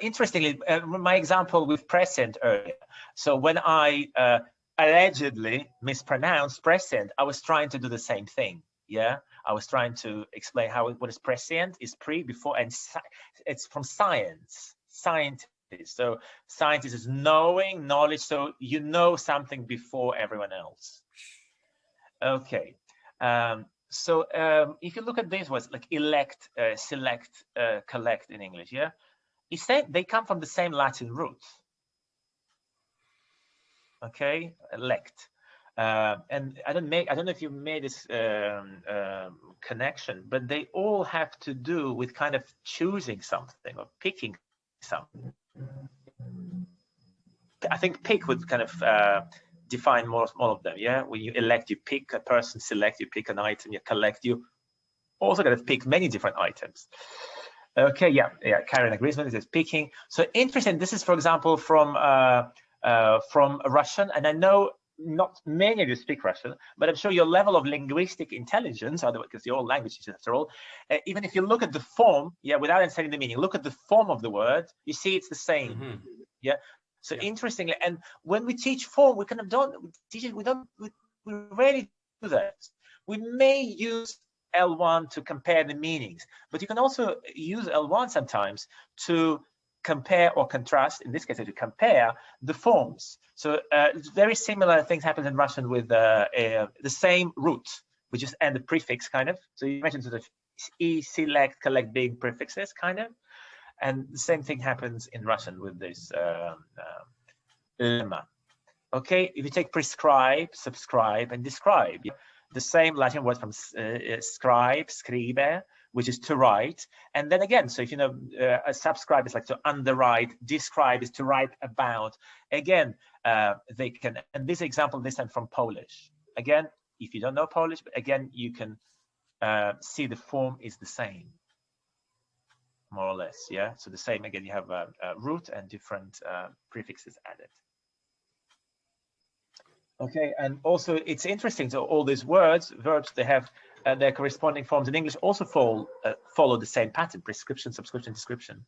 Interestingly, my example with present earlier. So when I allegedly mispronounced present, I was trying to do the same thing. Yeah, I was trying to explain what is prescient, is pre, before, and it's from science, scientist. So scientist is knowing, knowledge. So you know something before everyone else. Okay. So if you look at these words like elect, select, collect in English, yeah, they come from the same Latin root. Okay, elect. And I don't know if you made this connection, but they all have to do with kind of choosing something or picking something. I think pick would kind of define all of them. Yeah, when you elect, you pick a person; select, you pick an item; you collect, you also got to pick many different items. Okay, yeah. Karen agrees with this picking. So interesting. This is, for example, from Russian, and I know not many of you speak Russian, but I'm sure your level of linguistic intelligence, otherwise, because you're all languages after all, even if you look at the form, yeah, without understanding the meaning, look at the form of the word, you see it's the same. Yeah. So interestingly, and when we teach form, we kind of we rarely do that. We may use L1 to compare the meanings, but you can also use L1 sometimes to compare or contrast, in this case, to compare the forms. So very similar things happen in Russian with the same root, we just add the prefix kind of. So you mentioned sort of E, select, collect being prefixes kind of. And the same thing happens in Russian with this lemma. Okay, if you take prescribe, subscribe, and describe, the same Latin word from scribe, scribe, which is to write. And then again, so if you know, a subscribe is like to underwrite, describe is to write about. Again, they can, and this example this time from Polish. Again, if you don't know Polish, but again, you can see the form is the same. more or less. Yeah, so the same again, you have a root and different prefixes added. Okay, and also it's interesting, so all these words, verbs, they have their corresponding forms in English also follow the same pattern: prescription, subscription, description.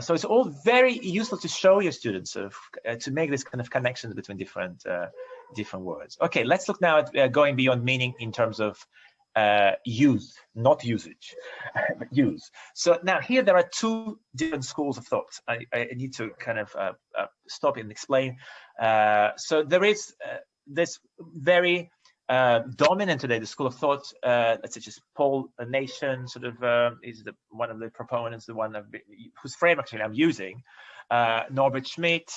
So it's all very useful to show your students to make this kind of connections between different words. Okay, let's look now at going beyond meaning in terms of use, not usage, but use. So now here there are two different schools of thought. I need to kind of stop and explain. So there is this very dominant today, the school of thought, such as Paul Nation, sort of is one of the proponents, the one whose frame actually I'm using, Norbert Schmidt.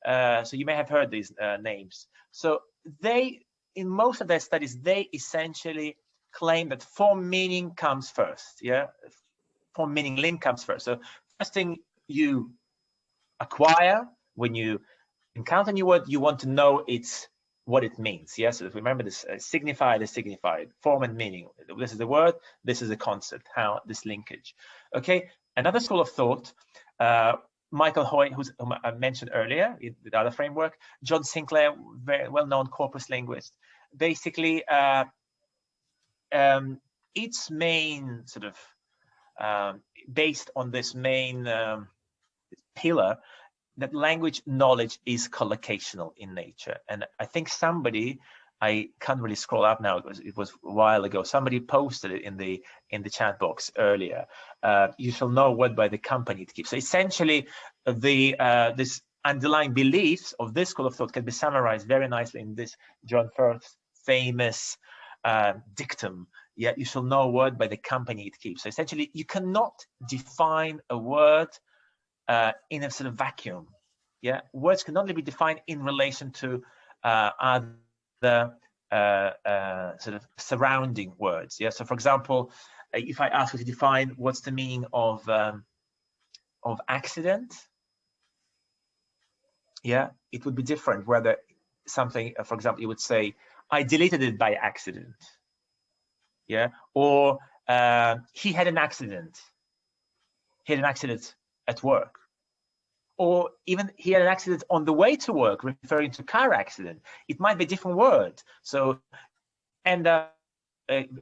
So you may have heard these names. So they, in most of their studies, they essentially claim that form meaning comes first. Yeah, form meaning link comes first. So first thing you acquire when you encounter a new word, you want to know what it means. Yes, so if we remember this, signified is signified, form and meaning. This is the word, this is a concept, how this linkage. Okay, another school of thought, Michael Hoy, whom I mentioned earlier in the other framework, John Sinclair, very well-known corpus linguist. Basically, its main sort of based on this main pillar, that language knowledge is collocational in nature. And I think somebody, I can't really scroll up now, it was a while ago, somebody posted it in the chat box earlier. You shall know word by the company it keeps. So essentially, this underlying beliefs of this school of thought can be summarized very nicely in this John Firth's famous dictum. Yeah, you shall know a word by the company it keeps. So essentially, you cannot define a word in a sort of vacuum. Yeah, words can only be defined in relation to other sort of surrounding words. Yeah, so for example, if I ask you to define what's the meaning of accident, yeah, it would be different whether something, for example, you would say, I deleted it by accident. Yeah, or he had an accident. He had an accident at work. Or even he had an accident on the way to work, referring to car accident. It might be a different word. So, and I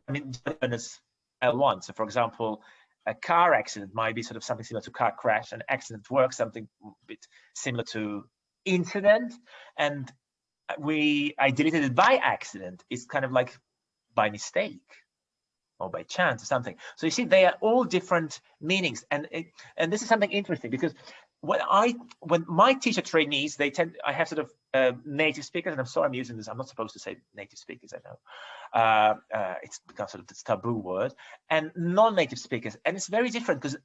mean, as L1. So, for example, a car accident might be sort of something similar to car crash, and accident at work, something a bit similar to incident. And I deleted it by accident. It's kind of like by mistake or by chance or something. So you see, they are all different meanings, and this is something interesting because when my teacher trainees, I have sort of native speakers, and I'm sorry I'm using this. I'm not supposed to say native speakers. I know it's become sort of this taboo word, and non-native speakers, and it's very different because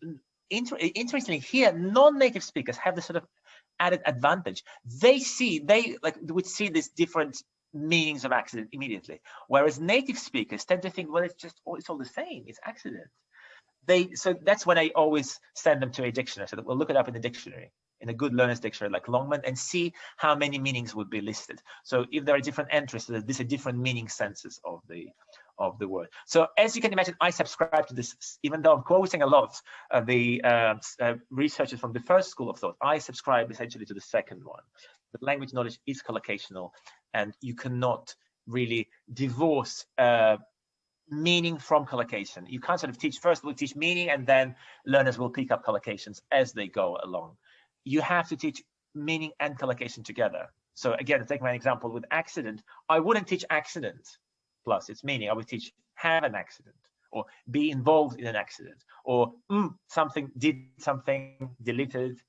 interestingly here, non-native speakers have this sort of added advantage. They would see these different meanings of accident immediately, whereas native speakers tend to think, well, it's all the same. It's accident. So that's when I always send them to a dictionary, so that we'll look it up in the dictionary, in a good learner's dictionary like Longman, and see how many meanings would be listed. So if there are different entries, so these are different meaning senses of the word. So as you can imagine, I subscribe to this, even though I'm quoting a lot of the researchers from the first school of thought. I subscribe essentially to the second one. The language knowledge is collocational, and you cannot really divorce meaning from collocation. You can't sort of teach, first we'll teach meaning, and then learners will pick up collocations as they go along. You have to teach meaning and collocation together. So again, to take my example with accident, I wouldn't teach accident plus its meaning. I would teach have an accident, or be involved in an accident, or something deleted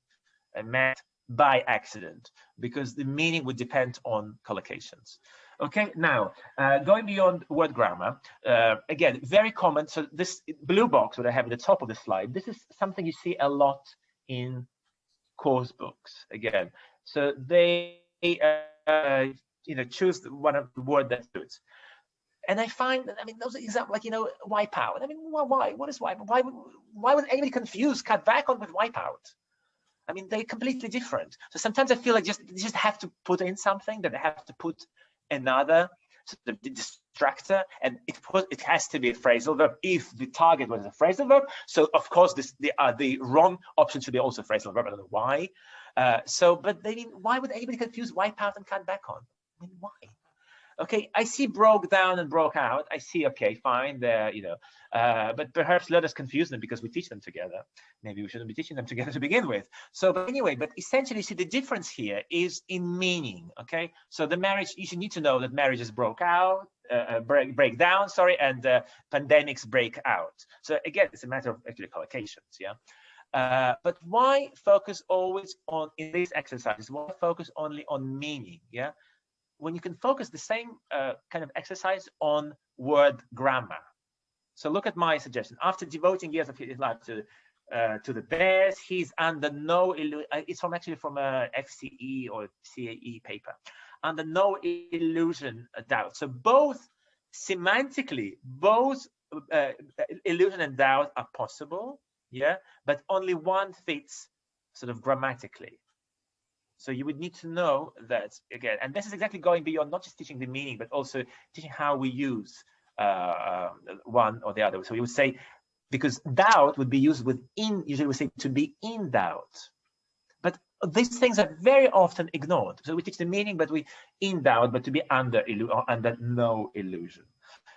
and met by accident, because the meaning would depend on collocations. Okay, now going beyond word grammar, again, very common. So this blue box that I have at the top of the slide, this is something you see a lot in course books. Again, so they choose one of the word that suits. And I find that, I mean, those examples, like, wipe out. I mean, why? What is wipe? Why would anybody confuse cut back on with wipe out? I mean, they're completely different. So sometimes I feel like they just have to put in something, that they have to put another. sort of distractor, and it has to be a phrasal verb if the target was a phrasal verb. So of course the wrong option should be also a phrasal verb. I don't know why. But why would anybody confuse wipe out and cut back on? I mean, why? Okay, I see broke down and broke out. I see, okay, fine, there, but perhaps let us confuse them because we teach them together. Maybe we shouldn't be teaching them together to begin with. So, but anyway, but essentially, see, the difference here is in meaning, okay? So the marriage, you should need to know that marriages broke out, break down, sorry, and pandemics break out. So again, it's a matter of actually collocations, yeah? But why focus always on, in these exercises, why focus only on meaning, yeah? When you can focus the same kind of exercise on word grammar. So look at my suggestion. After devoting years of his life to the bears, he's under no illusion. It's actually from a FCE or CAE paper. Under no illusion, doubt. So both semantically, both illusion and doubt are possible, yeah, but only one fits sort of grammatically. So you would need to know that, again, and this is exactly going beyond not just teaching the meaning, but also teaching how we use one or the other. So you would say, because doubt would be used with in, usually we say to be in doubt. But these things are very often ignored. So we teach the meaning, but we in doubt, but to be under no illusion.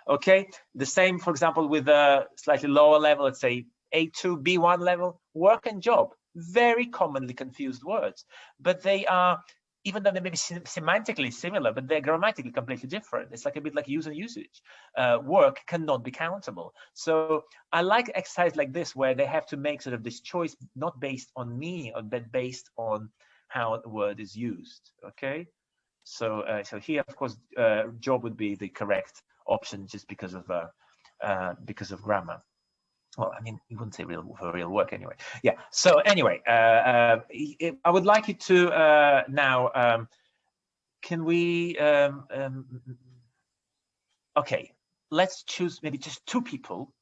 Okay, the same, for example, with a slightly lower level, let's say A2, B1 level, work and job. Very commonly confused words, but they are, even though they may be semantically similar, but they're grammatically completely different. It's like a bit like use and usage. Work cannot be countable. So I like exercise like this, where they have to make sort of this choice, not based on meaning, but based on how the word is used. Okay, so so here, of course, job would be the correct option just because of grammar. Well, I mean, you wouldn't say for real work anyway. Yeah. So anyway, I would like you to now. Can we? Okay, let's choose maybe just 2 people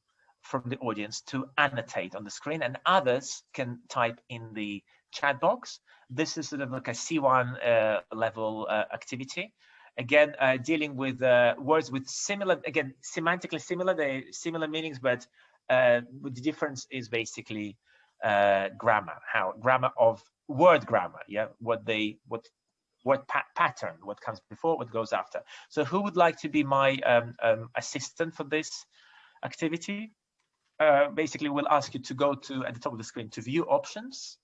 from the audience to annotate on the screen, and others can type in the chat box. This is sort of like a C1 level activity. Again, dealing with words with similar, again, semantically similar, they similar meanings, but the difference is basically grammar, grammar of word grammar, yeah, what pattern, what comes before, what goes after. So who would like to be my assistant for this activity? Basically, we'll ask you to go to, at the top of the screen, to view options,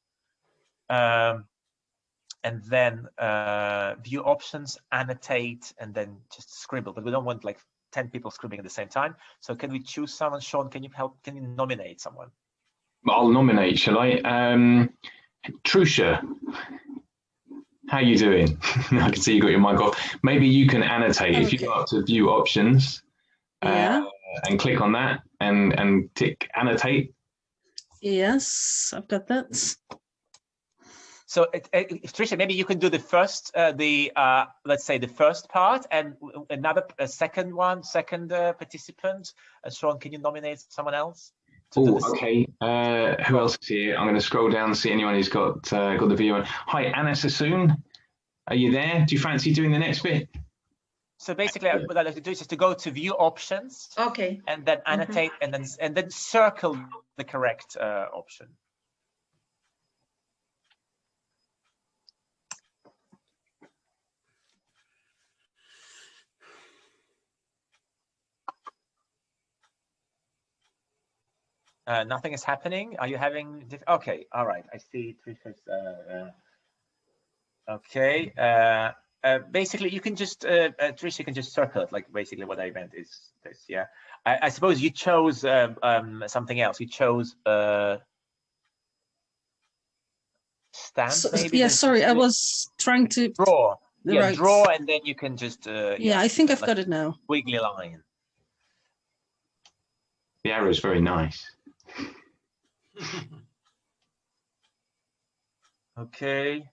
and then view options, annotate, and then just scribble, but we don't want like 10 people scribbling at the same time. So can we choose someone? Sean, can you help? Can you nominate someone? I'll nominate, shall I? Trusha, how you doing? I can see you got your mic off. Maybe you can annotate. Okay. If you go up to view options, and click on that and tick annotate. Yes, I've got that. So, Tricia, maybe you can do the first, let's say the first part, and second participant. Sean, can you nominate someone else? Oh, okay. Who else is here? I'm going to scroll down and see anyone who's got the video on. Hi, Anna Sassoon. Are you there? Do you fancy doing the next bit? So basically, what I'd like to do is just to go to view options. Okay. And then annotate, and then circle the correct option. Nothing is happening. Are you having? Okay, all right. I see. Okay. Basically, you can just Tricia can just circle it. Like basically, what I meant is this. Yeah. I suppose you chose something else. You chose stamp. Maybe. Yeah. Sorry, I was trying to draw. Yeah, right. Draw, and then you can just. Yeah, I think I've got it now. Wiggly line. The arrow is very nice. Okay.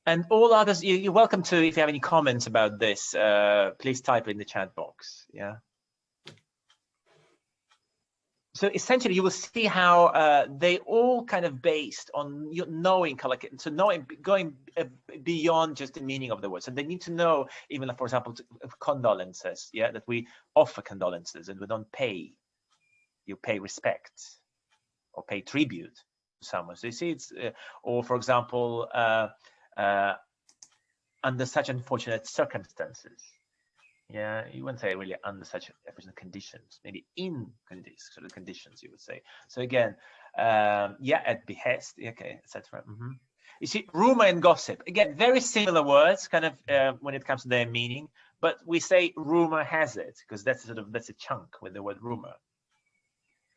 And all others, you're welcome to, if you have any comments about this, please type in the chat box. Yeah. So essentially, you will see how they all kind of based on knowing collocation. So knowing, going beyond just the meaning of the words. And they need to know, even for example, condolences. Yeah, that we offer condolences and we don't pay. You pay respect or pay tribute to someone. So you see, it's or for example, under such unfortunate circumstances. Yeah, you wouldn't say really under such conditions, maybe in sort of conditions, you would say. So again, yeah, at behest, okay, etc. You see, rumor and gossip, again, very similar words, kind of when it comes to their meaning, but we say rumor has it because that's a chunk with the word rumor,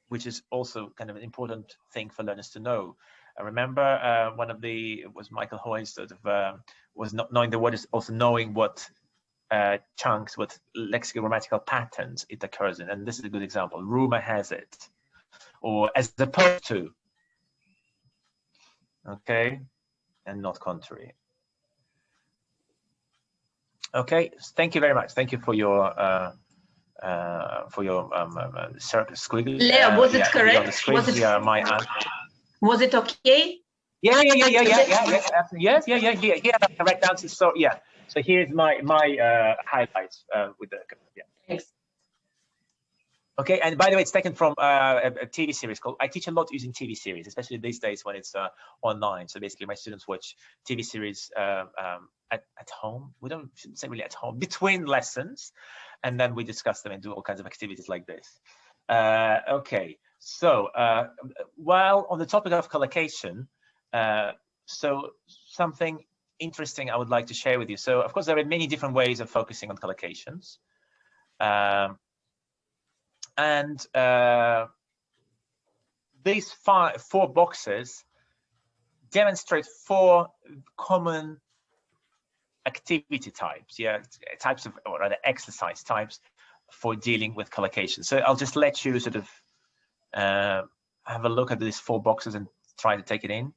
which is also kind of an important thing for learners to know. I remember one of it was Michael Hoy's sort of was not knowing the word is also knowing what chunks, what lexicogrammatical patterns it occurs in, and this is a good example. Rumor has it, or as opposed to, okay, and not contrary. Okay, thank you very much. Thank you for your circle squiggly. Leo, was it correct? On the screen, was it okay? Yeah. Yes. The correct answer. So yeah. So here's my highlights with the Thanks. Okay, and by the way, it's taken from a TV series called. I teach a lot using TV series, especially these days when it's online. So basically, my students watch TV series at home. Shouldn't say really at home, between lessons, and then we discuss them and do all kinds of activities like this. Okay, so while on the topic of collocation, so something interesting I would like to share with you. So of course there are many different ways of focusing on collocations, and these four boxes demonstrate 4 common activity types, types of, or rather exercise types for dealing with collocation. So I'll just let you sort of have a look at these 4 boxes and try to take it in.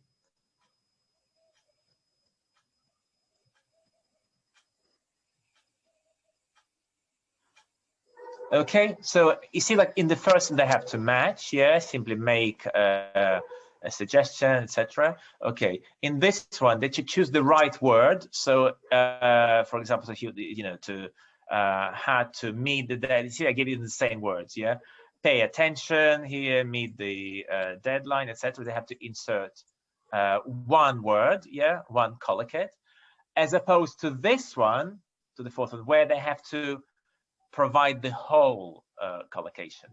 Okay, so you see, like in the first one, they have to match, simply make a suggestion, etc. Okay, in this one, they should choose the right word. So, for example, so to had to meet the deadline. See, I gave you the same words, Pay attention here, meet the deadline, etc. They have to insert one word, one collocate, as opposed to this one, to the fourth one, where they have to provide the whole collocation,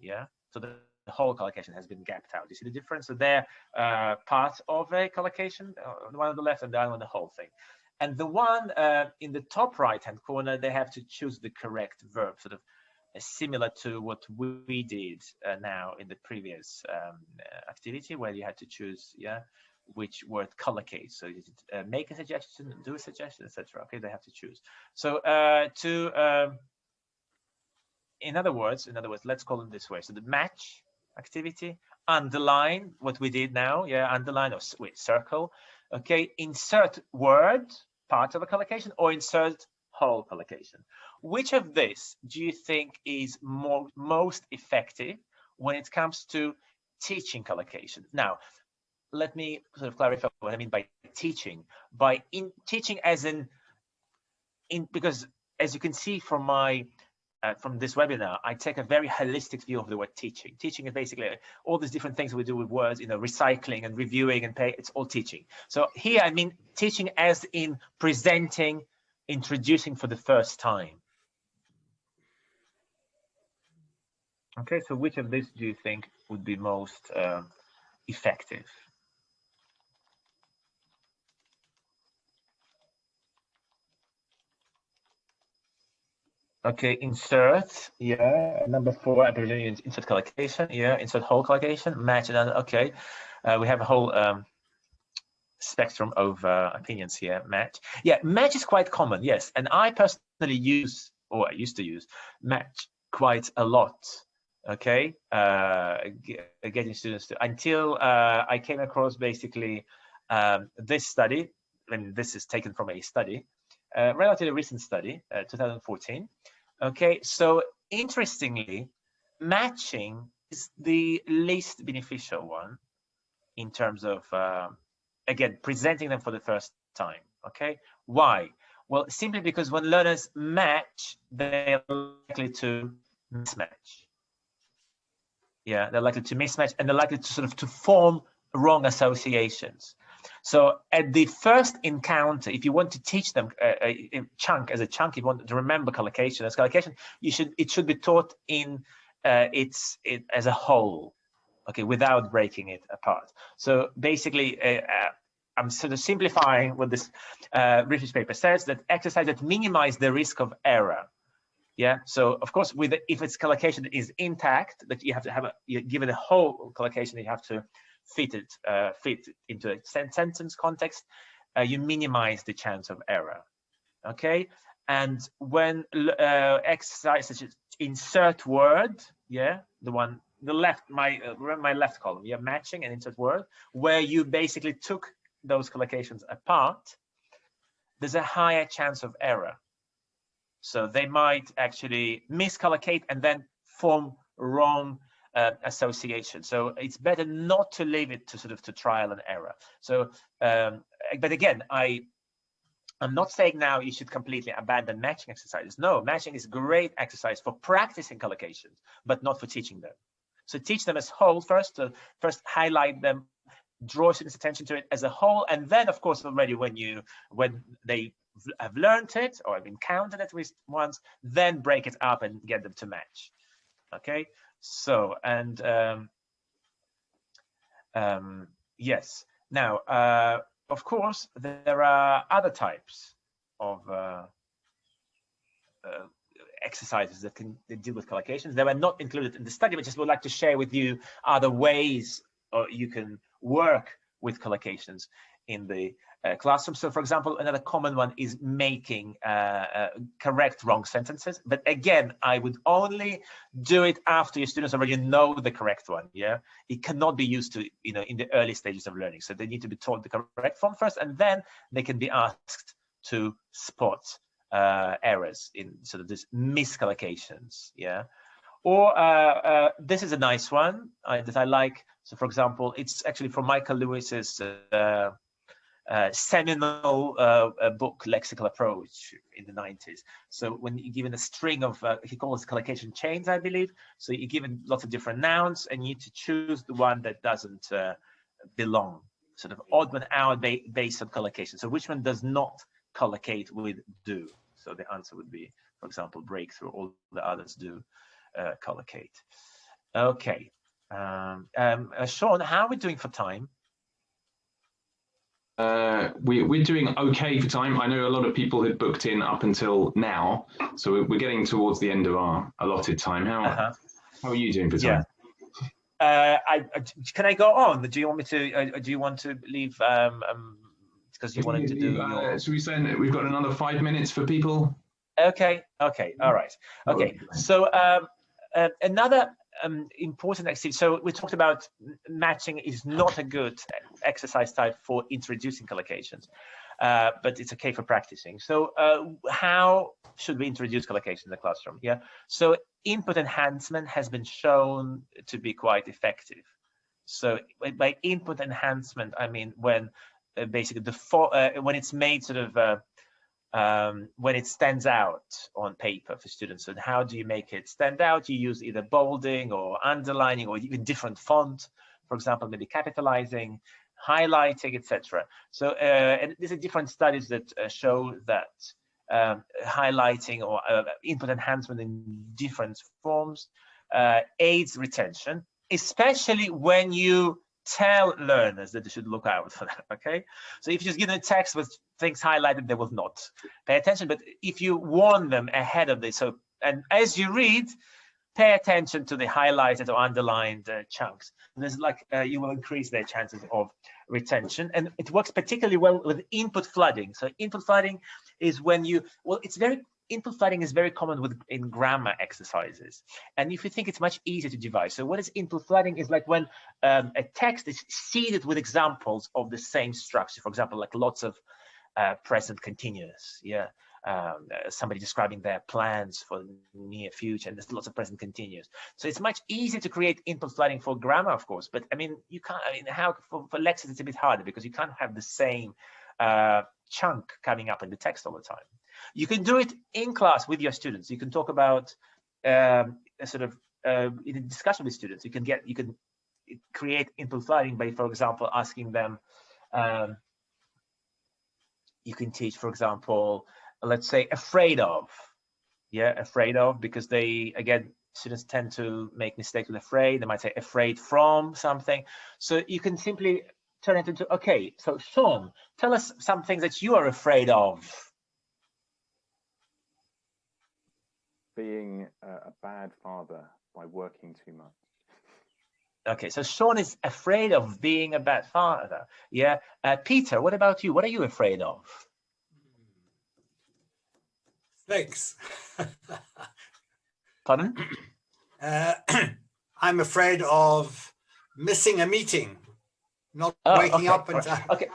so the whole collocation has been gapped out. You see the difference? So they're part of a collocation, the one on the left and the other on the whole thing. And the one in the top right hand corner, they have to choose the correct verb, sort of similar to what we did now in the previous activity, where you had to choose which word collocate. So you make a suggestion, do a suggestion, etc. Okay, they have to choose. So in other words, let's call them this way. So the match activity, underline what we did now, underline or circle. Okay, insert word, part of a collocation, or insert whole collocation. Which of this do you think is most effective when it comes to teaching collocation? Now, let me sort of clarify what I mean by teaching. By teaching as because as you can see from my from this webinar, I take a very holistic view of the word teaching. Teaching is basically all these different things we do with words, recycling and reviewing and it's all teaching. So here I mean teaching as in presenting, introducing for the first time. Okay, so which of these do you think would be most effective? Okay, insert, number 4, I believe insert collocation, insert whole collocation, match another. Okay, we have a whole spectrum of opinions here. Match, match is quite common, yes, and I personally use, or I used to use, match quite a lot. Okay, getting students to, until I came across basically this study and this is taken from a study, relatively recent study, 2014. Okay, so interestingly, matching is the least beneficial one in terms of, again, presenting them for the first time. Okay, why? Well, simply because when learners match, they're likely to mismatch. Yeah, they're likely to mismatch, and they're likely to sort of to form wrong associations. So at the first encounter, if you want to teach them a chunk, if you want to remember collocation as collocation, it should be taught in it as a whole, okay, without breaking it apart. So basically, I'm sort of simplifying what this research paper says, that exercise that minimize the risk of error. Yeah, so of course, if its collocation is intact, that you have to have given a whole collocation, you have to fit into a sentence context, you minimize the chance of error. Okay, and when exercise such as insert word, yeah, the left, my left column, yeah, matching and insert word, where you basically took those collocations apart, there's a higher chance of error. So they might actually miscollocate and then form wrong association. So it's better not to leave it to sort of to trial and error. So, but again, I'm not saying now you should completely abandon matching exercises. No, matching is great exercise for practicing collocations, but not for teaching them. So teach them as whole first, first highlight them, draw students' attention to it as a whole, and then of course already when they have learned it or have encountered it with once, then break it up and get them to match. Okay, so and yes, now of course there are other types of exercises that can deal with collocations. They were not included in the study, but just would like to share with you other ways you can work with collocations in the classroom. So for example, another common one is making correct wrong sentences. But again, I would only do it after your students already know the correct one. Yeah, it cannot be used to, in the early stages of learning. So they need to be taught the correct form first, and then they can be asked to spot errors in sort of this miscollocations. Yeah. Or this is a nice one that I like. So for example, it's actually from Michael Lewis's seminal book, Lexical Approach, in the 90s. So when you're given a string of, he calls collocation chains, I believe. So you're given lots of different nouns, and you need to choose the one that doesn't belong, sort of odd one out based on collocation. So which one does not collocate with do? So the answer would be, for example, breakthrough. All the others do collocate. Okay. Sean, how are we doing for time? We're doing okay for time. I know a lot of people had booked in up until now, so we're getting towards the end of our allotted time. How are you doing for time? Yeah. Can I go on? Do you want me to? Do you want to leave? Because you wanted to do. Should we say we've got another 5 minutes for people? Okay. Okay. All right. Okay. So another important activity. So we talked about matching is not a good exercise type for introducing collocations, but it's okay for practicing. So how should we introduce collocation in the classroom? Yeah. So input enhancement has been shown to be quite effective. So by input enhancement, I mean when basically when it's made sort of when it stands out on paper for students. And how do you make it stand out? You use either bolding or underlining or even different font, for example, maybe capitalizing, highlighting, etc. So and these are different studies that show that highlighting or input enhancement in different forms aids retention, especially when you tell learners that they should look out for that. Okay, so if you just give them a text with things highlighted, they will not pay attention. But if you warn them ahead of this, and as you read, pay attention to the highlighted or underlined chunks. And there's you will increase their chances of retention. And it works particularly well with input flooding. So input flooding is when input flooding is very common in grammar exercises. And if you think it's much easier to devise. So what is input flooding is like when a text is seeded with examples of the same structure. For example, like lots of present continuous. Yeah, somebody describing their plans for the near future, and there's lots of present continuous. So it's much easier to create input flooding for grammar, of course, but I mean, you can't. I mean, how for lectures it's a bit harder because you can't have the same chunk coming up in the text all the time. You can do it in class with your students. You can talk about a sort of in a discussion with students. You can create input flooding by, for example, asking them. You can teach, for example, let's say afraid of. Yeah, afraid of, because they, again, students tend to make mistakes with afraid. They might say afraid from something. So you can simply turn it into, okay, so Sean, tell us some things that you are afraid of. Being a bad father by working too much. Okay, so Sean is afraid of being a bad father. Yeah, Peter, what about you? What are you afraid of? Snakes. Pardon? I'm afraid of missing a meeting, not waking up in time. Okay.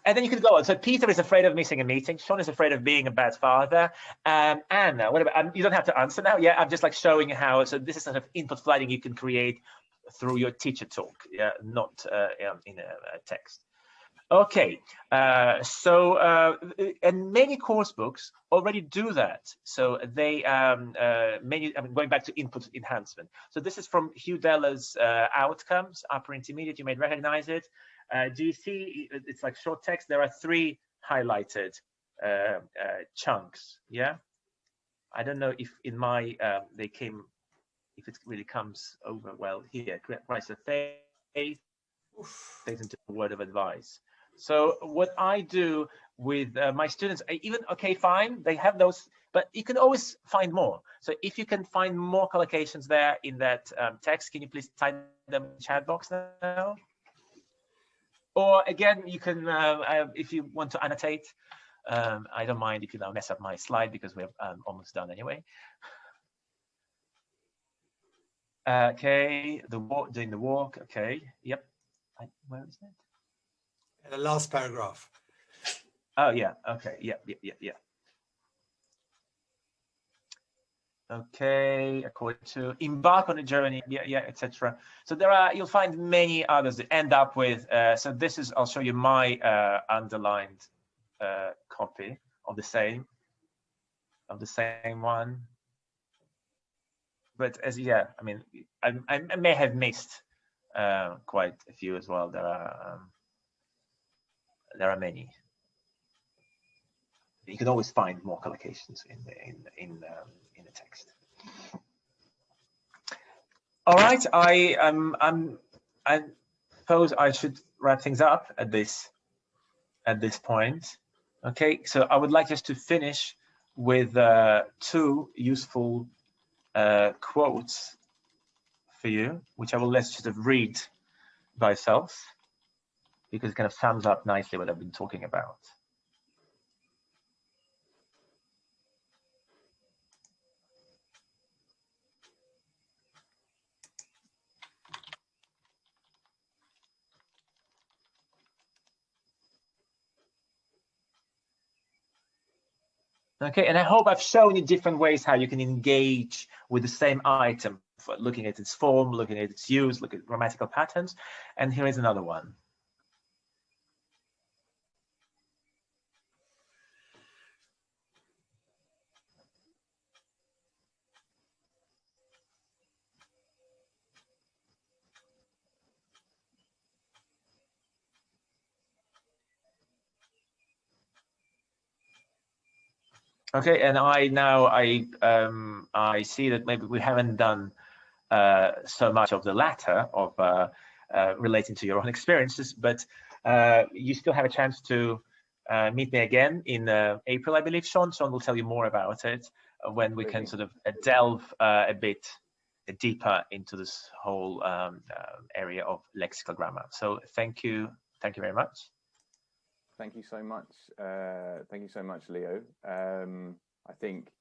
And then you could go on. So Peter is afraid of missing a meeting. Sean is afraid of being a bad father. Anna, what about? You don't have to answer now. Yeah, I'm just like showing how. So this is sort of input flooding you can create through your teacher talk. Yeah, not in a text. Okay. And many course books already do that. So they going back to input enhancement. So this is from Hugh Deller's Outcomes, upper intermediate. You may recognize it. Do you see, it's like short text. There are 3 highlighted chunks. Yeah. I don't know if in my, if it really comes over well here. Christ of faith, takes into a word of advice. So what I do with my students, okay, fine, they have those, but you can always find more. So if you can find more collocations there in that text, can you please type them in the chat box now? Or again, you can, if you want to annotate, I don't mind if you now mess up my slide because we're almost done anyway. Okay, doing the walk. Okay, yep. Where is it? The last paragraph. Oh yeah. Okay. Yeah. Okay, according to embark on a journey, etc. So there are, you'll find many others that end up with. So this is, I'll show you my underlined copy of the same one. But as I mean, I may have missed quite a few as well. There are many. You can always find more collocations in the text. All right, I suppose I should wrap things up at this point. Okay, so I would like just to finish with 2 useful quotes for you, which I will let you sort of read by yourself, because it kind of sums up nicely what I've been talking about. Okay, and I hope I've shown you different ways how you can engage with the same item, for looking at its form, looking at its use, look at grammatical patterns. And here is another one. Okay, and I see that maybe we haven't done so much of the latter of relating to your own experiences, but you still have a chance to meet me again in April, I believe. Sean will tell you more about it when we can sort of delve a bit deeper into this whole area of lexical grammar. So thank you very much. Thank you so much. Thank you so much, Leo. I think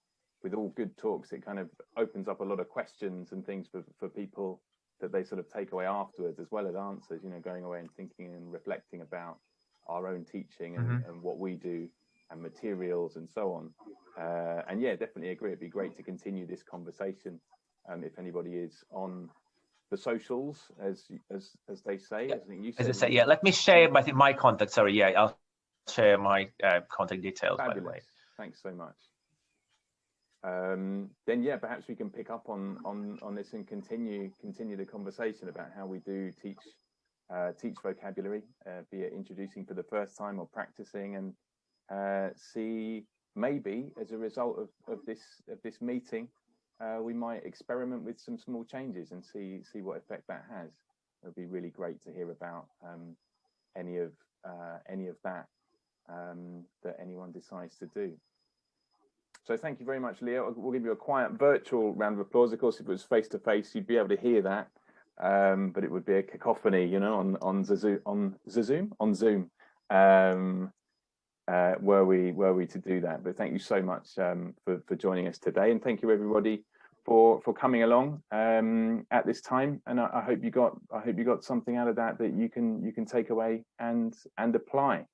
with all good talks, it kind of opens up a lot of questions and things for people that they sort of take away afterwards, as well as answers, you know, going away and thinking and reflecting about our own teaching and what we do and materials and so on. And yeah, definitely agree. It'd be great to continue this conversation if anybody is on the socials, as they say. Yeah. I think you As I said. say, yeah. Let me share my contact. Sorry, yeah, I'll share my contact details. Fabulous. By the way. Thanks so much. Then yeah, perhaps we can pick up on this and continue the conversation about how we do teach vocabulary, be it introducing for the first time or practicing, and see maybe as a result of this meeting, we might experiment with some small changes and see what effect that has. It would be really great to hear about any of that that anyone decides to do. So thank you very much, Leo. We'll give you a quiet virtual round of applause. Of course, if it was face to face, you'd be able to hear that, but it would be a cacophony, you know, on Zoom. Were we to do that? But thank you so much for joining us today, and thank you everybody for coming along at this time. And I hope you got something out of that you can take away and apply.